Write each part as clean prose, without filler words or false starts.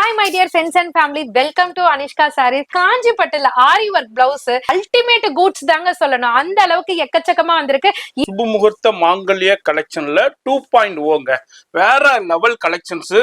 Hi my dear friends and family, welcome to Anishka Sarees. Kanchi பட்டுல aari work blouse ultimate goods தாங்க சொல்லணும். அந்த அளவுக்கு எக்கச்சக்கமா வந்திருக்கு. சுப முகூர்த்த மாங்கல்ய கலெக்ஷன்ல 2.0ங்க வேற லெவல் கலெக்ஷன்ஸ்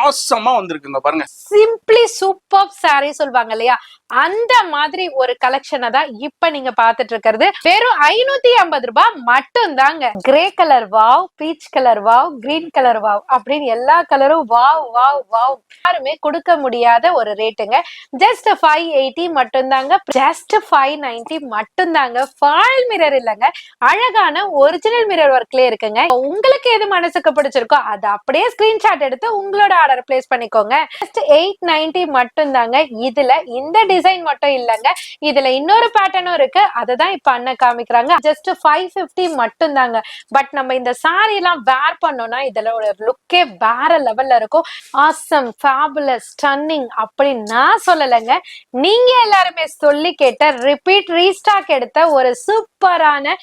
ஆசமா வந்திருக்குங்க பாருங்க. சிம்பிளி சூப்பர் சாரி சொல்வாங்க இல்லையா, அந்த மாதிரி ஒரு கலெக்ஷனை தான் இப்ப நீங்க பாத்துட்டு இருக்கிறது. வெறும் 550 ரூபாய் மட்டும் தாங்க. Grey colour wow, peach colour wow, green colour wow அப்படின்னு எல்லா கலரும் வாவ் வாவ் வாவ். யாருமே கொடுக்க முடியாத ஒரு ரேட்டுங்க. ஜஸ்ட் 580 மட்டும் தாங்க. ஜஸ்ட் 590 மட்டும் தாங்க. ஃபாயில் மிரர் இல்லங்க, அழகான ஒரிஜினல் மிரர் ஒர்க்ல இருக்குங்க. உங்களுக்கு எது மனசுக்கு பிடிச்சிருக்கோ அதை அப்படியே ஸ்கிரீன்ஷாட் எடுத்து உங்களோட ஆர்டர் பிளேஸ் பண்ணிக்கோங்க. ஜஸ்ட் 890 மட்டும் தாங்க. இதுல இந்த டிசைன் மட்டும் இல்லங்க, இதுல இன்னொரு பேட்டர்னும் இருக்கு. அததான் இப்ப அண்ணன் காமிக்கிறாங்க. ஜஸ்ட் 550 மட்டும் தாங்க. பட் நம்ம இந்த சாரி எல்லாம் வேர் பண்ணோம்னா இதுல ஒரு லுக்கே வேற லெவல்ல இருக்கும். ஆசம், ஃபேபுலஸ், ஸ்டன்னிங் அப்படி நான் சொல்லலைங்க, நீங்க எல்லாருமே சொல்லி கேட்ட ரிப்பீட் ரீஸ்டாக் எடுத்த ஒரு சூப்பரான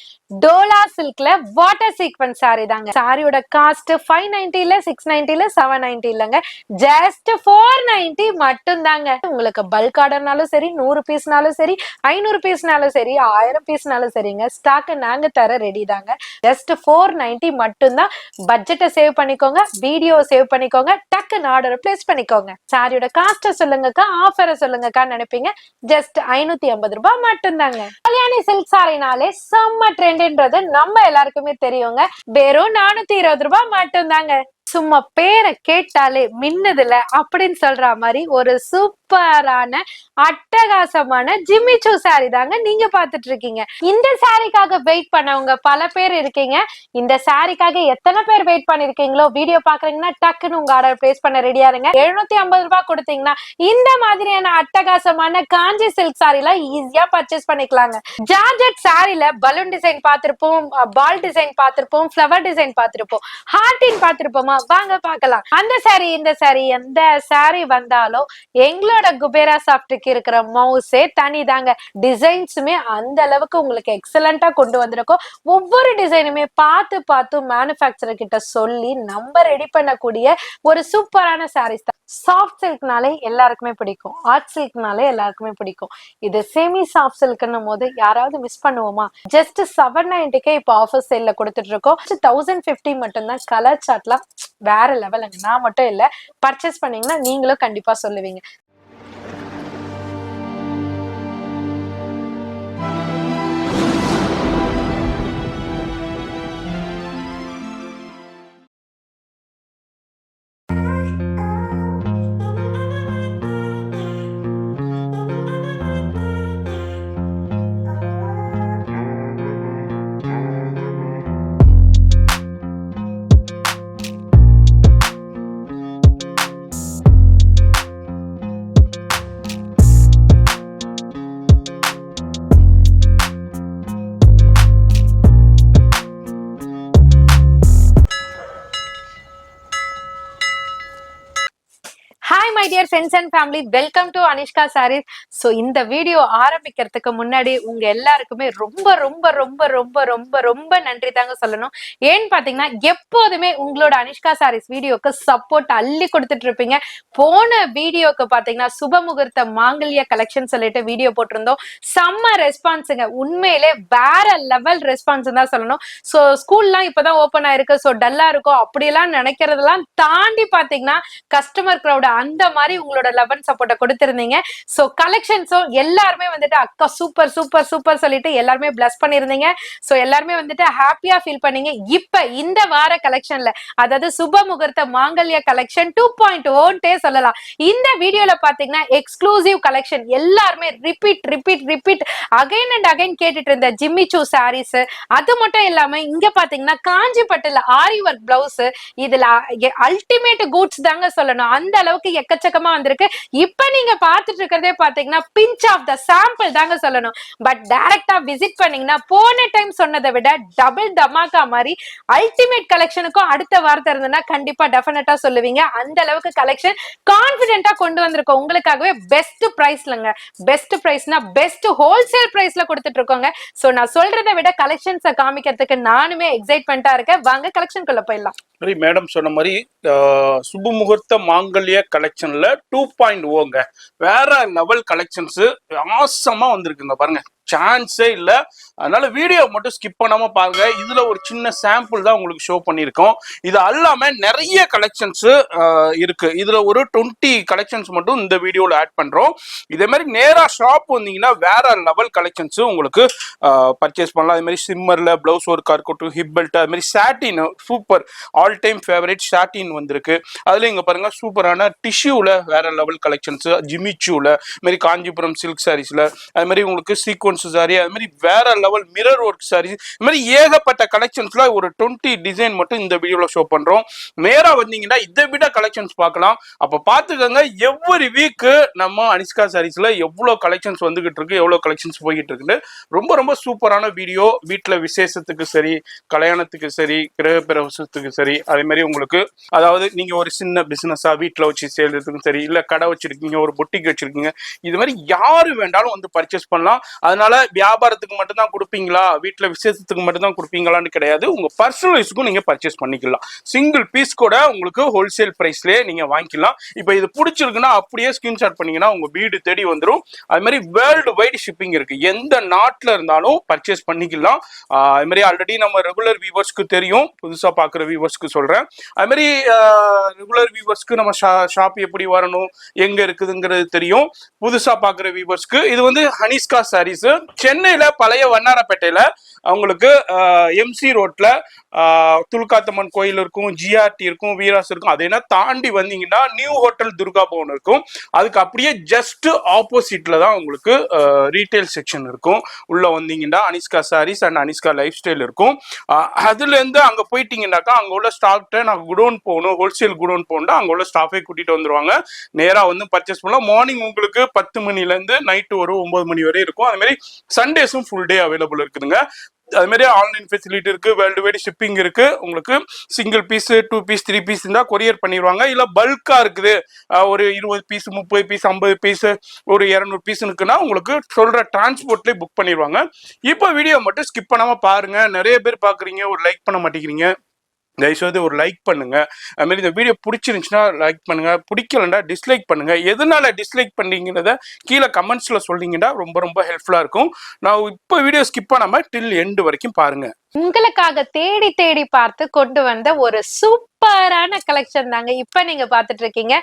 டோலா சில்க்ல வாட்டர் சீக்வன்ஸ் சாரி தாங்க. சாரியோட காஸ்ட் 590ல 690ல 790 இல்லங்க, ஜஸ்ட் 490 மட்டும் தாங்க. உங்களுக்கு பல்க் ஆர்டர்னாலும் சரி, 100 பீஸ்னாலும் சரி, 500 பீஸ்னாலும் சரி, 1000 பீஸ்னாலும் சரிங்க, ஸ்டாக் நாங்க தர ரெடி தாங்க. ஜஸ்ட் 490 மட்டும் தான். பட்ஜெட்டை சேவ் பண்ணிக்கோங்க, வீடியோ சேவ் பண்ணிக்கோங்க, டக்குன்னு ஆர்டர் பிளேஸ் பண்ணிக்கோங்க. சாரியோட காஸ்ட் சொல்லுங்கக்கா, ஆஃபரை சொல்லுங்கக்கா நினைப்பீங்க. ஜஸ்ட் 550 ரூபாய் மட்டும் தாங்க. கல்யாணி சில்க் சாரினாலே செம்ம ட்ரெண்ட்ன்றது நம்ம எல்லாருக்குமே தெரியுங்க. வெறும் 420 ரூபாய் மட்டும் தாங்க. சும்மா பேரை கேட்டாலே மின்னதுல அப்படின்னு சொல்ற மாதிரி ஒரு சூப்பரான அட்டகாசமான ஜிம்மிச்சூ சாரி தாங்க நீங்க பாத்துட்டு இருக்கீங்க. இந்த சாரிக்காக வெயிட் பண்ணவங்க பல பேர் இருக்கீங்க. இந்த சாரிக்காக எத்தனை பேர் வெயிட் பண்ணிருக்கீங்களோ, வீடியோ பாக்குறீங்கன்னா டக்குன்னு உங்க ஆர்டர் பிளேஸ் பண்ண ரெடியா இருங்க. 750 ரூபாய் கொடுத்தீங்கன்னா இந்த மாதிரியான அட்டகாசமான காஞ்சி சில்க் சாரி எல்லாம் ஈஸியா பர்ச்சேஸ் பண்ணிக்கலாங்க. ஜார்ஜெட் சாரில பலூன் டிசைன் பார்த்திருப்போம், பால் டிசைன் பார்த்திருப்போம், ஃபிளவர் டிசைன் பார்த்திருப்போம், ஹார்டின் பார்த்திருப்போமா, வாங்க பார்க்கலாம். அந்த சாரி இந்த சாரி எந்த சாரி வந்தாலும் எங்களோட குபேரா சாஃப்ட்க்கு இருக்கிற மவுஸே தனி தாங்க. டிசைன்ஸுமே அந்த அளவுக்கு உங்களுக்கு எக்ஸலண்டா கொண்டு வந்திருக்கோம். ஒவ்வொரு டிசைனுமே பார்த்து பார்த்து மேனுஃபேக்சரர் கிட்ட சொல்லி நம்ம ரெடி பண்ணக்கூடிய ஒரு சூப்பரான சாரீஸ் தான். சாஃப்ட் சில்க்னாலே எல்லாருக்குமே பிடிக்கும், ஆர்ட் சில்க்னாலே எல்லாருக்குமே பிடிக்கும். இது செமி சாஃப்ட் சில்க்னும் போது யாராவது மிஸ் பண்ணுவோமா? ஜஸ்ட் 790க்கே இப்போ ஆஃபர் சேல்ல கொடுத்துட்டு இருக்கோம். 1050 மட்டும் தான். கலர் சார்ட்லாம் வேற லெவலுங்க. நான் மட்டும் இல்ல, பர்ச்சேஸ் பண்ணீங்கன்னா நீங்களும் கண்டிப்பா சொல்லுவீங்க. Hi my dear friends and family, welcome to Anishka Sarees. So இந்த வீடியோ ஆரம்பிக்கிறதுக்கு முன்னாடி உங்க எல்லாருக்குமே ரொம்ப ரொம்ப ரொம்ப ரொம்ப ரொம்ப ரொம்ப நன்றி தாங்க சொல்லணும். ஏன்னு பாத்தீங்கன்னா எப்போதுமே உங்களோட அனிஷ்கா சாரீஸ் வீடியோக்கு சப்போர்ட் அள்ளி கொடுத்துட்டு இருப்பீங்க. போன வீடியோக்கு பாத்தீங்கன்னா சுப முகூர்த்த மாங்கல்ய கலெக்ஷன் சொல்லிட்டு வீடியோ போட்டிருந்தோம். செம்ம ரெஸ்பான்ஸுங்க, உண்மையிலே வேற லெவல் ரெஸ்பான்ஸ் தான் சொல்லணும். ஸோ ஸ்கூல்லாம் இப்பதான் ஓப்பன் ஆயிருக்கு, ஸோ டல்லா இருக்கும் அப்படியெல்லாம் நினைக்கிறதெல்லாம் தாண்டி பாத்தீங்கன்னா கஸ்டமர் க்ரௌட் அந்த மாதிரி உங்களோட லெவல் சப்போர்ட்டை கொடுத்திருந்தீங்க. சோ கலெக்ஷன்ஸும் எல்லாருமே வந்துட்டு அக்கா சூப்பர் சூப்பர் சூப்பர் சொல்லிட்டு எல்லாருமே பிளஸ் பண்ணிருந்தீங்க. சோ எல்லாருமே வந்துட்டு ஹாப்பியா ஃபீல் பண்ணீங்க. இப்ப இந்த வார கலெக்ஷன்ல, அதாவது சுப முகூர்த்த மாங்கல்ய கலெக்ஷன் 2.0 சொல்லலாம். இந்த வீடியோல பாத்தீங்கன்னா எக்ஸ்க்ளூசிவ் கலெக்ஷன், எல்லாருமே repeat repeat repeat again and again கேட்டுட்டு இருந்த ஜிம்மிச்சூ சாரீஸ். அது மட்டும் இல்லாம இங்க பாத்தீங்கன்னா காஞ்சி பட்டுல ஆரி ஒர்க் பிளவுஸ், இதுல அல்டிமேட் கூட்ஸ் தாங்க சொல்லணும். அந்த அளவுக்கு எக்கச்சக்கமா வந்திருக்கு. இப்ப நீங்க பாத்துட்டு இருக்கிறதே பாத்தீங்கன்னா பிஞ்ச் ஆஃப் த சாம்பிள் தாங்க சொல்லணும். பட் டைரக்டா விசிட் பண்ணீங்கன்னா போன டைம் சொன்னதை விட டபுள் தமாக்கா மாதிரி அல்டிமேட் கலெக்ஷனுக்கும் அடுத்த வாரத்தை இருந்ததுன்னா கண்டிப்பா டெஃபினட்டா சொல்லுவீங்க. அந்த அளவுக்கு கலெக்ஷன் கான்பிடென்ட்டா கொண்டு வந்திருக்கோம். உங்களுக்காகவே பெஸ்ட் பிரைஸ்லங்க, பெஸ்ட் பிரைஸ்னா பெஸ்ட் ஹோல்சேல் பிரைஸ்ல கொடுத்துட்டு இருக்கோங்க. சோ நான் சொல்றதை விட கலெக்ஷன்ஸை காமிக்கிறதுக்கு நானுமே எக்ஸைட்மெண்டா இருக்கேன். வாங்க கலெக்ஷனுக்குள்ள போயிடலாம். மேடம் சொன்ன மாதிரி சுப முகூர்த்த மாங்கல்ய கலெக்ஷன்ல கலெக்ஷன்ல 2.0ங்க வேற லெவல் கலெக்ஷன்ஸ் ஆசமா வந்திருக்குங்க பாருங்க, சான்ஸே இல்ல. அதனால வீடியோ மட்டும் ஸ்கிப் பண்ணாம பாருங்க. இதுல ஒரு சின்ன சாம்பிள் தான் உங்களுக்கு ஷோ பண்ணியிருக்கோம். இது அல்லாம நிறைய கலெக்ஷன்ஸ் இருக்கு. இதுல ஒரு 20 கலெக்ஷன்ஸ் மட்டும் இந்த வீடியோல ஆட் பண்றோம். இதே மாதிரி நேரா ஷாப் வந்தீங்கன்னா வேற லெவல் கலெக்ஷன்ஸ் உங்களுக்கு பர்ச்சேஸ் பண்ணலாம். அதே மாதிரி சிம்மர்ல பிளவுஸ் ஒர்க்கா இருக்கட்டும், ஹிப் பெல்ட், அது மாதிரி சாட்டின் சூப்பர் ஆல் டைம் ஃபேவரட் சாட்டின் வந்திருக்கு. அதுல இங்க பாருங்க சூப்பரான டிஷ்யூல வேற லெவல் கலெக்ஷன்ஸ், ஜிமிச்சூல மாதிரி காஞ்சிபுரம் சில்க் சாரீஸ்ல அது மாதிரி உங்களுக்கு சீக்வன்ஸ் சாரி, அது மாதிரி வேற லெவல் மிரர் ஒர்க் சாரீஸ், இது மாதிரி ஏகப்பட்ட கலெக்ஷன்ஸ்ல ஒரு 20 டிசைன் மட்டும் இந்த வீடியோல ஷோ பண்றோம். நேரா வந்தீங்கன்னா இதை விட கலெக்ஷன்ஸ் பார்க்கலாம். அப்ப பாத்துக்கோங்க, எவ்ரி வீக் நம்ம அனிஷ்கா சாரீஸ்ல எவ்வளவு கலெக்ஷன்ஸ் வந்துகிட்டு இருக்கு, எவ்வளவு கலெக்ஷன்ஸ் போய்கிட்டு இருக்குன்னு ரொம்ப ரொம்ப சூப்பரான வீடியோ. வீட்டுல விசேஷத்துக்கு சரி, கல்யாணத்துக்கு சரி, கிரகப்பிரவேசத்துக்கு சரி, அதே மாதிரி உங்களுக்கு அதாவது நீங்க ஒரு சின்ன பிசினஸா வீட்டுல வச்சு செய்யறதுக்கும் சரி, இல்ல கடை வச்சிருக்கீங்க, ஒரு பொட்டிக் வச்சிருக்கீங்க, இது மாதிரி யாரு வேண்டாலும் வந்து பர்ச்சேஸ் பண்ணலாம். அதனால வியாபாரத்துக்கு மட்டும் தான் கொடுப்பீங்களா, வீட்டுல விசேஷத்துக்கு மட்டும் தான் கொடுப்பீங்களான்னு கிடையாது. உங்க பர்சனல் யூஸ்க்கும் நீங்க பர்ச்சேஸ் பண்ணிக்கலாம். சிங்கிள் பீஸ் கூட உங்களுக்கு ஹோல்சேல் பிரைஸ்லயே நீங்க வாங்கிக்கலாம். இப்ப இது பிடிச்சிருக்குன்னா அப்படியே ஸ்கிரீன்ஷாட் பண்ணீங்கன்னா உங்க வீடு தேடி வந்துடும். அது மாதிரி வேர்ல்டு வைடு ஷிப்பிங் இருக்கு, எந்த நாட்டுல இருந்தாலும் பர்ச்சேஸ் பண்ணிக்கலாம். அது மாதிரி ஆல்ரெடி நம்ம ரெகுலர் வியூவர்ஸ்க்கு தெரியும், புதுசா பாக்குற வியூவர்ஸ்க்கு சொல்றேன். அது மாதிரி ரெகுலர் வியூவர்ஸ்க்கு நம்ம ஷாப் எப்படி வரணும், எங்க இருக்குதுங்கிறது தெரியும். புதுசா பாக்குற வியூவர்ஸ்க்கு இது வந்து அனிஷ்கா சாரீஸ், சென்னையில பழைய வண்ணாரப்பேட்டையில அவங்களுக்கு எம்சி ரோட்ல துலுக்காத்தம்மன் கோயில் இருக்கும், ஜிஆர்டி இருக்கும், வீராஸ் இருக்கும். அதே தாண்டி வந்தீங்கன்னா நியூ ஹோட்டல் துர்கா பவன் இருக்கும். அதுக்கு அப்படியே ஜஸ்ட் ஆப்போசிட்ல தான் உங்களுக்கு ரீட்டைல் செக்ஷன் இருக்கும். உள்ள வந்தீங்கன்னா Anishka sarees and Anishka lifestyle இருக்கும். அதுல இருந்து அங்க போயிட்டீங்கன்னாக்கா அங்க உள்ள ஸ்டாஃப்ட நான் குடோன் போகணும், ஹோல்சேல் குடோன் போகணும், அங்க உள்ள ஸ்டாஃபே கூட்டிட்டு வந்துருவாங்க. நேரா வந்து பர்ச்சேஸ் பண்ணலாம். மார்னிங் உங்களுக்கு 10 மணில இருந்து நைட்டு ஒரு 9 மணி வரை இருக்கும். அது மாதிரி சண்டேஸும் ஃபுல் டே அவைலபிள் இருக்குதுங்க. அது மாதிரி ஆன்லைன் ஃபெசிலிட்டி இருக்கு, வேர்ல்டு வைடு ஷிப்பிங் இருக்கு. உங்களுக்கு சிங்கிள் பீஸ், 2 பீஸ், 3 பீஸ் இருந்தா கொரியர் பண்ணிடுவாங்க. இல்ல பல்கா இருக்குது, ஒரு 20 பீஸ், 30 பீஸ், 50 பீஸ், ஒரு 200 பீஸ் இருக்குன்னா உங்களுக்கு சொல்ற டிரான்ஸ்போர்ட்லேயே புக் பண்ணிடுவாங்க. இப்போ வீடியோ மட்டும் ஸ்கிப் பண்ணாம பாருங்க. நிறைய பேர் பாக்குறீங்க, ஒரு லைக் பண்ண மாட்டேங்கிறீங்க. தயவுசெய்து ஒரு லைக் பண்ணுங்க. அது மாதிரி இந்த வீடியோ பிடிச்சிருந்துச்சுன்னா லைக் பண்ணுங்க, பிடிக்கலன்னா டிஸ்லைக் பண்ணுங்க. எதனால டிஸ்லைக் பண்ணீங்கிறத கீழே கமெண்ட்ஸ்ல சொன்னீங்கன்னா ரொம்ப ரொம்ப ஹெல்ப்ஃபுல்லா இருக்கும். நான் இப்போ வீடியோ ஸ்கிப் பண்ணாம டில் எண்டு வரைக்கும் பாருங்க. உங்களுக்காக தேடி தேடி பார்த்து கொண்டு வந்த ஒரு சூப்பரான கலெக்ஷன் தாங்க இப்ப நீங்க பாத்துட்டு இருக்கீங்க.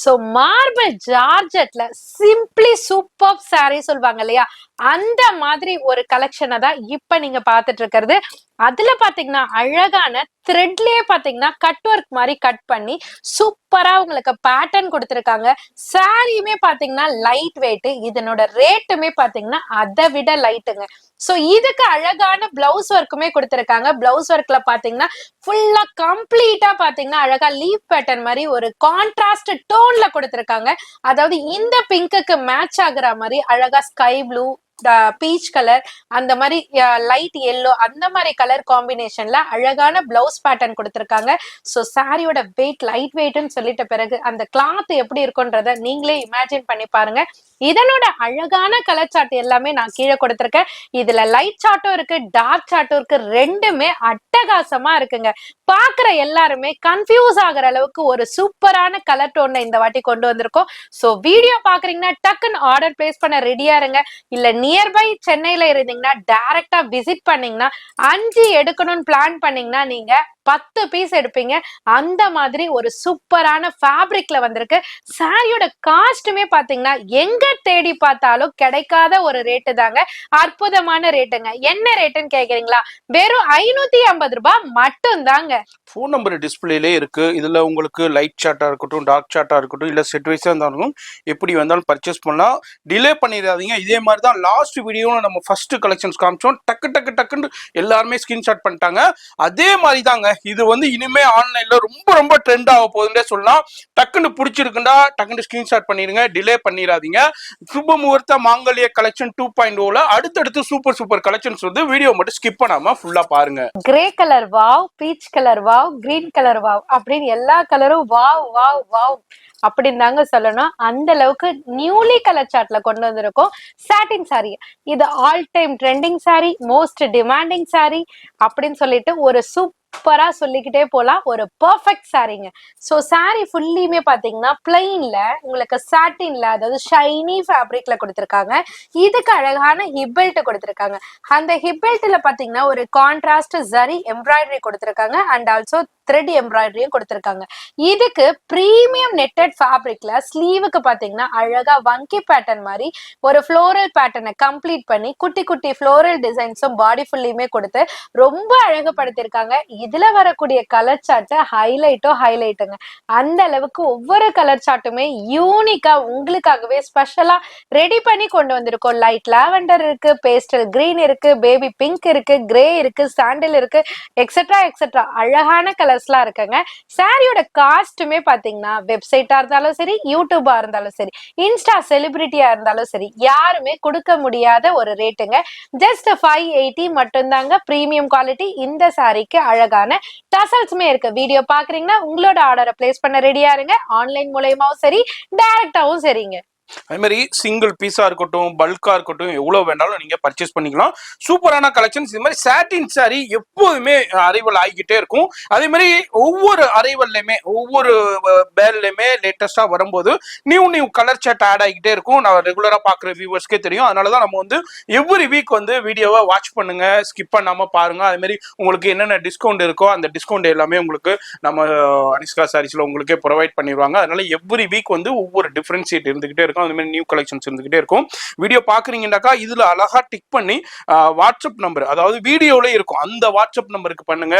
சோ மார்பிள் ஜார்ஜெட்ல சிம்பிளி சூப்பர் சாரி சொல்லுவாங்க இல்லையா, அந்த மாதிரி ஒரு கலெக்ஷனை தான் இப்ப நீங்க பாத்துட்டு இருக்கிறது. அதுல பாத்தீங்கன்னா அழகான த்ரெட்லயே பாத்தீங்கன்னா கட் ஒர்க் மாதிரி கட் பண்ணி சூப்பரா உங்களுக்கு பேட்டர்ன் கொடுத்திருக்காங்க. சாரியுமே பாத்தீங்கன்னா லைட் வெயிட், இதனோட ரேட்டுமே பாத்தீங்கன்னா அதை விட லைட்டுங்க. சோ இதுக்கு அழகான பிளவுஸ் ஒர்க்குமே கொடுத்திருக்காங்க. பிளவுஸ் ஒர்க்ல பாத்தீங்கன்னா ஃபுல்லா கம்ப்ளீட்டா பாத்தீங்கன்னா அழகா லீஃப் பேட்டர்ன் மாதிரி ஒரு கான்ட்ராஸ்ட் டோன்ல கொடுத்திருக்காங்க. அதாவது இந்த பிங்க்குக்கு மேட்ச் ஆகுற மாதிரி அழகா ஸ்கை ப்ளூ, பீச் கலர், அந்த மாதிரி லைட் எல்லோ, அந்த மாதிரி கலர் காம்பினேஷன்ல அழகான பிளவுஸ் பேட்டர்ன் கொடுத்திருக்காங்க. சோ சாரியோட வெயிட் லைட் வெயிட்னு சொல்லிட்ட பிறகு அந்த கிளாத் எப்படி இருக்குன்றத நீங்களே இமேஜின் பண்ணி பாருங்க. இதனோட அழகான கலர் சார்ட் எல்லாமே நான் கீழே கொடுத்திருக்கேன். இதுல லைட் சார்ட்டும் இருக்கு, டார்க் சார்ட்டும் இருக்கு. ரெண்டுமே அட்டகாசமா இருக்குங்க. பாக்குற எல்லாருமே கன்ஃபியூஸ் ஆகுற அளவுக்கு ஒரு சூப்பரான கலர் டோன்ல இந்த வாட்டி கொண்டு வந்திருக்கோம். சோ வீடியோ பாக்குறீங்கன்னா டக்குன்னு ஆர்டர் பிளேஸ் பண்ண ரெடியா இருங்க. இல்ல நியர்பை சென்னையில இருந்தீங்கன்னா டைரக்டா விசிட் பண்ணீங்கன்னா 5 எடுக்கணும்னு பிளான் பண்ணீங்கன்னா நீங்க 10 பீஸ் எடுப்பீங்க. அந்த மாதிரி ஒரு சூப்பரான ஃபேப்ரிக்ல வந்திருக்கு. சாரியோட காஸ்ட்டுமே பாத்தீங்கன்னா எங்க தேடி பார்த்தாலும் கிடைக்காத ஒரு ரேட்டு தாங்க. அற்புதமான ரேட்டுங்க. என்ன ரேட்டுன்னு கேக்குறீங்களா? வெறும் 550 ரூபாய் மட்டும் தாங்க. ஃபோன் நம்பர் டிஸ்பிளேலே இருக்கு. இதுல உங்களுக்கு லைட் சார்ட்டா இருக்கட்டும், டார்க் சார்ட்டா இருக்கட்டும், இல்ல செட் வைஸா இருந்தாலும் எப்படி வந்தாலும் பர்ச்சேஸ் பண்ணலாம். டிலே பண்ணிடாதீங்க. இதே மாதிரி தான் லாஸ்ட் வீடியோல நம்ம ஃபர்ஸ்ட் கலெக்ஷன்ஸ் காமிச்சோம். டக்கு டக்கு டக்குன்னு எல்லாருமே ஸ்கிரீன்ஷாட் பண்ணிட்டாங்க. அதே மாதிரி தாங்க இது வந்து இனிமே ஆன்லைன்ல ரொம்ப ரொம்ப ட்ரெண்ட் ஆக போகுதுன்னே சொல்லலாம். டக்குன்னு பிடிச்சிருக்குண்டா டக்குன்னு ஸ்கிரீன்ஷாட் பண்ணிடுங்க, டிலே பண்ணிடாதீங்க. சுப முகூர்த்த மாங்கல்ய கலெக்ஷன் 2.0ல அடுத்தடுத்து சூப்பர் சூப்பர் கலெக்ஷன்ஸ் வந்து வீடியோ மட்டும் ஸ்கிப் பண்ணாம ஃபுல்லா பாருங்க. Grey colour wow, peach colour wow, green colour wow அப்படின்னு எல்லா கலரும் வாவ் வாவ் வாவ் அப்படின்னு தாங்க சொல்லணும். அந்த அளவுக்கு நியூலி கலர் சார்ட்ல கொண்டு வந்திருக்கோம். சாட்டின் சாரி, இது all time trending sorry, most demanding sorry அப்படின்னு சொல்லிட்டு ஒரு சூப்பர் சூப்பரா சொல்லிக்கிட்டே போலாம். ஒரு பெர்ஃபெக்ட் சாரீங்க. சோ சாரி ஃபுல்லியுமே பாத்தீங்கன்னா பிளைன்ல உங்களுக்கு சாட்டின்ல, அதாவது ஷைனி ஃபேப்ரிக்ல கொடுத்திருக்காங்க. இதுக்கு அழகான ஹிப் பெல்ட் கொடுத்திருக்காங்க. அந்த ஹிப் பெல்ட்ல பாத்தீங்கன்னா ஒரு கான்ட்ராஸ்ட் ஜரி எம்ப்ராய்டரி கொடுத்திருக்காங்க அண்ட் ஆல்சோ த்ரெட் எம்ப்ராய்டரியும் கொடுத்திருக்காங்க. இதுக்கு பிரீமியம் நெட்டட் ஃபேப்ரிக்ல ஸ்லீவுக்கு பாத்தீங்கன்னா அழகா வங்கி பேட்டர்ன் மாதிரி ஒரு ஃப்ளோரல் பேட்டர்னை கம்ப்ளீட் பண்ணி குட்டி குட்டி ஃப்ளோரல் டிசைன்ஸும் பாடி ஃபுல்லியுமே கொடுத்து ரொம்ப அழகுபடுத்திருக்காங்க. இதுல வரக்கூடிய கலர் சார்ட் ஹைலைட்டுங்க. அந்த அளவுக்கு ஒவ்வொரு கலர் சார்ட்டுமே யூனிக்கா உங்களுக்காகவே ஸ்பெஷலா ரெடி பண்ணி கொண்டு வந்திருக்கோம். லைட் லாவெண்டர் இருக்கு, பேஸ்டல் கிரீன் இருக்கு, பேபி பிங்க் இருக்கு, கிரே இருக்கு, சாண்டில் இருக்கு, எக்ஸெட்ரா எக்ஸெட்ரா அழகான கலர்ஸ்லாம் இருக்குங்க. சாரியோட காஸ்ட்டுமே பாத்தீங்கன்னா வெப்சைட்டா இருந்தாலும் சரி, யூடியூபா இருந்தாலும் சரி, இன்ஸ்டா செலிபிரிட்டியா இருந்தாலும் சரி, யாருமே கொடுக்க முடியாத ஒரு ரேட்டுங்க. ஜஸ்ட் 580 மட்டும்தாங்க. Premium quality. இந்த சாரிக்கு அழகான டசல்ஸுமே இருக்கு. வீடியோ பாக்குறீங்கன்னா உங்களோட ஆர்டரை பிளேஸ் பண்ண ரெடியா இருங்க. ஆன்லைன் மூலயமாவும் சரி, டைரக்டாவும் சரிங்க. அதே மாதிரி சிங்கிள் பீஸா இருக்கட்டும், பல்கா இருக்கட்டும், எவ்வளவு வேணாலும் நீங்க பர்ச்சேஸ் பண்ணிக்கலாம். சூப்பரான கலெக்ஷன்ஸ். இது மாதிரி சாட்டின் சாரி எப்போதுமே அரைவல் ஆகிக்கிட்டே இருக்கும். அதே மாதிரி ஒவ்வொரு அரைவல்லையுமே ஒவ்வொரு பேர்லயுமே லேட்டஸ்டா வரும்போது நியூ கலர் சார்ட் ஆட் ஆகிக்கிட்டே இருக்கும். நான் ரெகுலரா பாக்குற வியூவர்ஸ்க்கே தெரியும். அதனாலதான் நம்ம வந்து எவ்ரி வீக் வந்து வீடியோவை வாட்ச் பண்ணுங்க, ஸ்கிப் பண்ணாம பாருங்க. அதே மாதிரி உங்களுக்கு என்னென்ன டிஸ்கவுண்ட் இருக்கோ அந்த டிஸ்கவுண்ட் எல்லாமே உங்களுக்கு நம்ம அனிஷ்கா சாரீஸ்ல உங்களுக்கே ப்ரொவைட் பண்ணிடுவாங்க. அதனால எவ்ரி வீக் வந்து ஒவ்வொரு டிஃபரன்ஷியேட் இருந்துகிட்டே இருக்கும். அந்த மாதிரி நியூ கலெக்ஷன்ஸ் இருந்துகிட்டே இருக்கும். வீடியோ பாக்குறீங்கன்னாக்கா இதுல அழகா டிக் பண்ணி வாட்ஸ்அப் நம்பர், அதாவது வீடியோல இருக்கும் அந்த வாட்ஸ்அப் நம்பருக்கு பண்ணுங்க.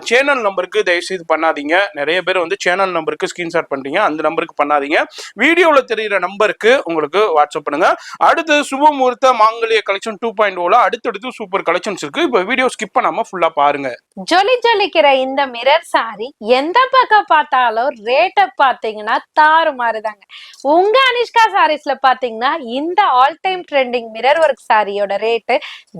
சேனல் நம்பருக்கு தயவு செய்து பண்ணாதீங்க. நிறைய பேர் வந்து சேனல் நம்பருக்கு ஸ்கிரீன்ஷாட் பண்றீங்க, அந்த நம்பருக்கு பண்ணாதீங்க. வீடியோல தெரியுற நம்பருக்கு உங்களுக்கு வாட்ஸ்அப் பண்ணுங்க. அடுத்து சுபமுகூர்த்த மாங்கல்ய கலெக்ஷன் 2.0ல அடுத்தடுத்து சூப்பர் கலெக்ஷன்ஸ் இருக்கு. இப்போ வீடியோ ஸ்கிப் பண்ணாம ஃபுல்லா பாருங்க. ஜொலிக்கிற இந்த மிரர் சாரி எந்த பக்கம் பார்த்தாலும் ரேட்டை பாத்தீங்கன்னா தாறுமாறுதாங்க. உங்க அனிஷ்கா சாரீஸ்ல பாத்தீங்கன்னா இந்த all time trending mirror work சாரியோட ரேட்டு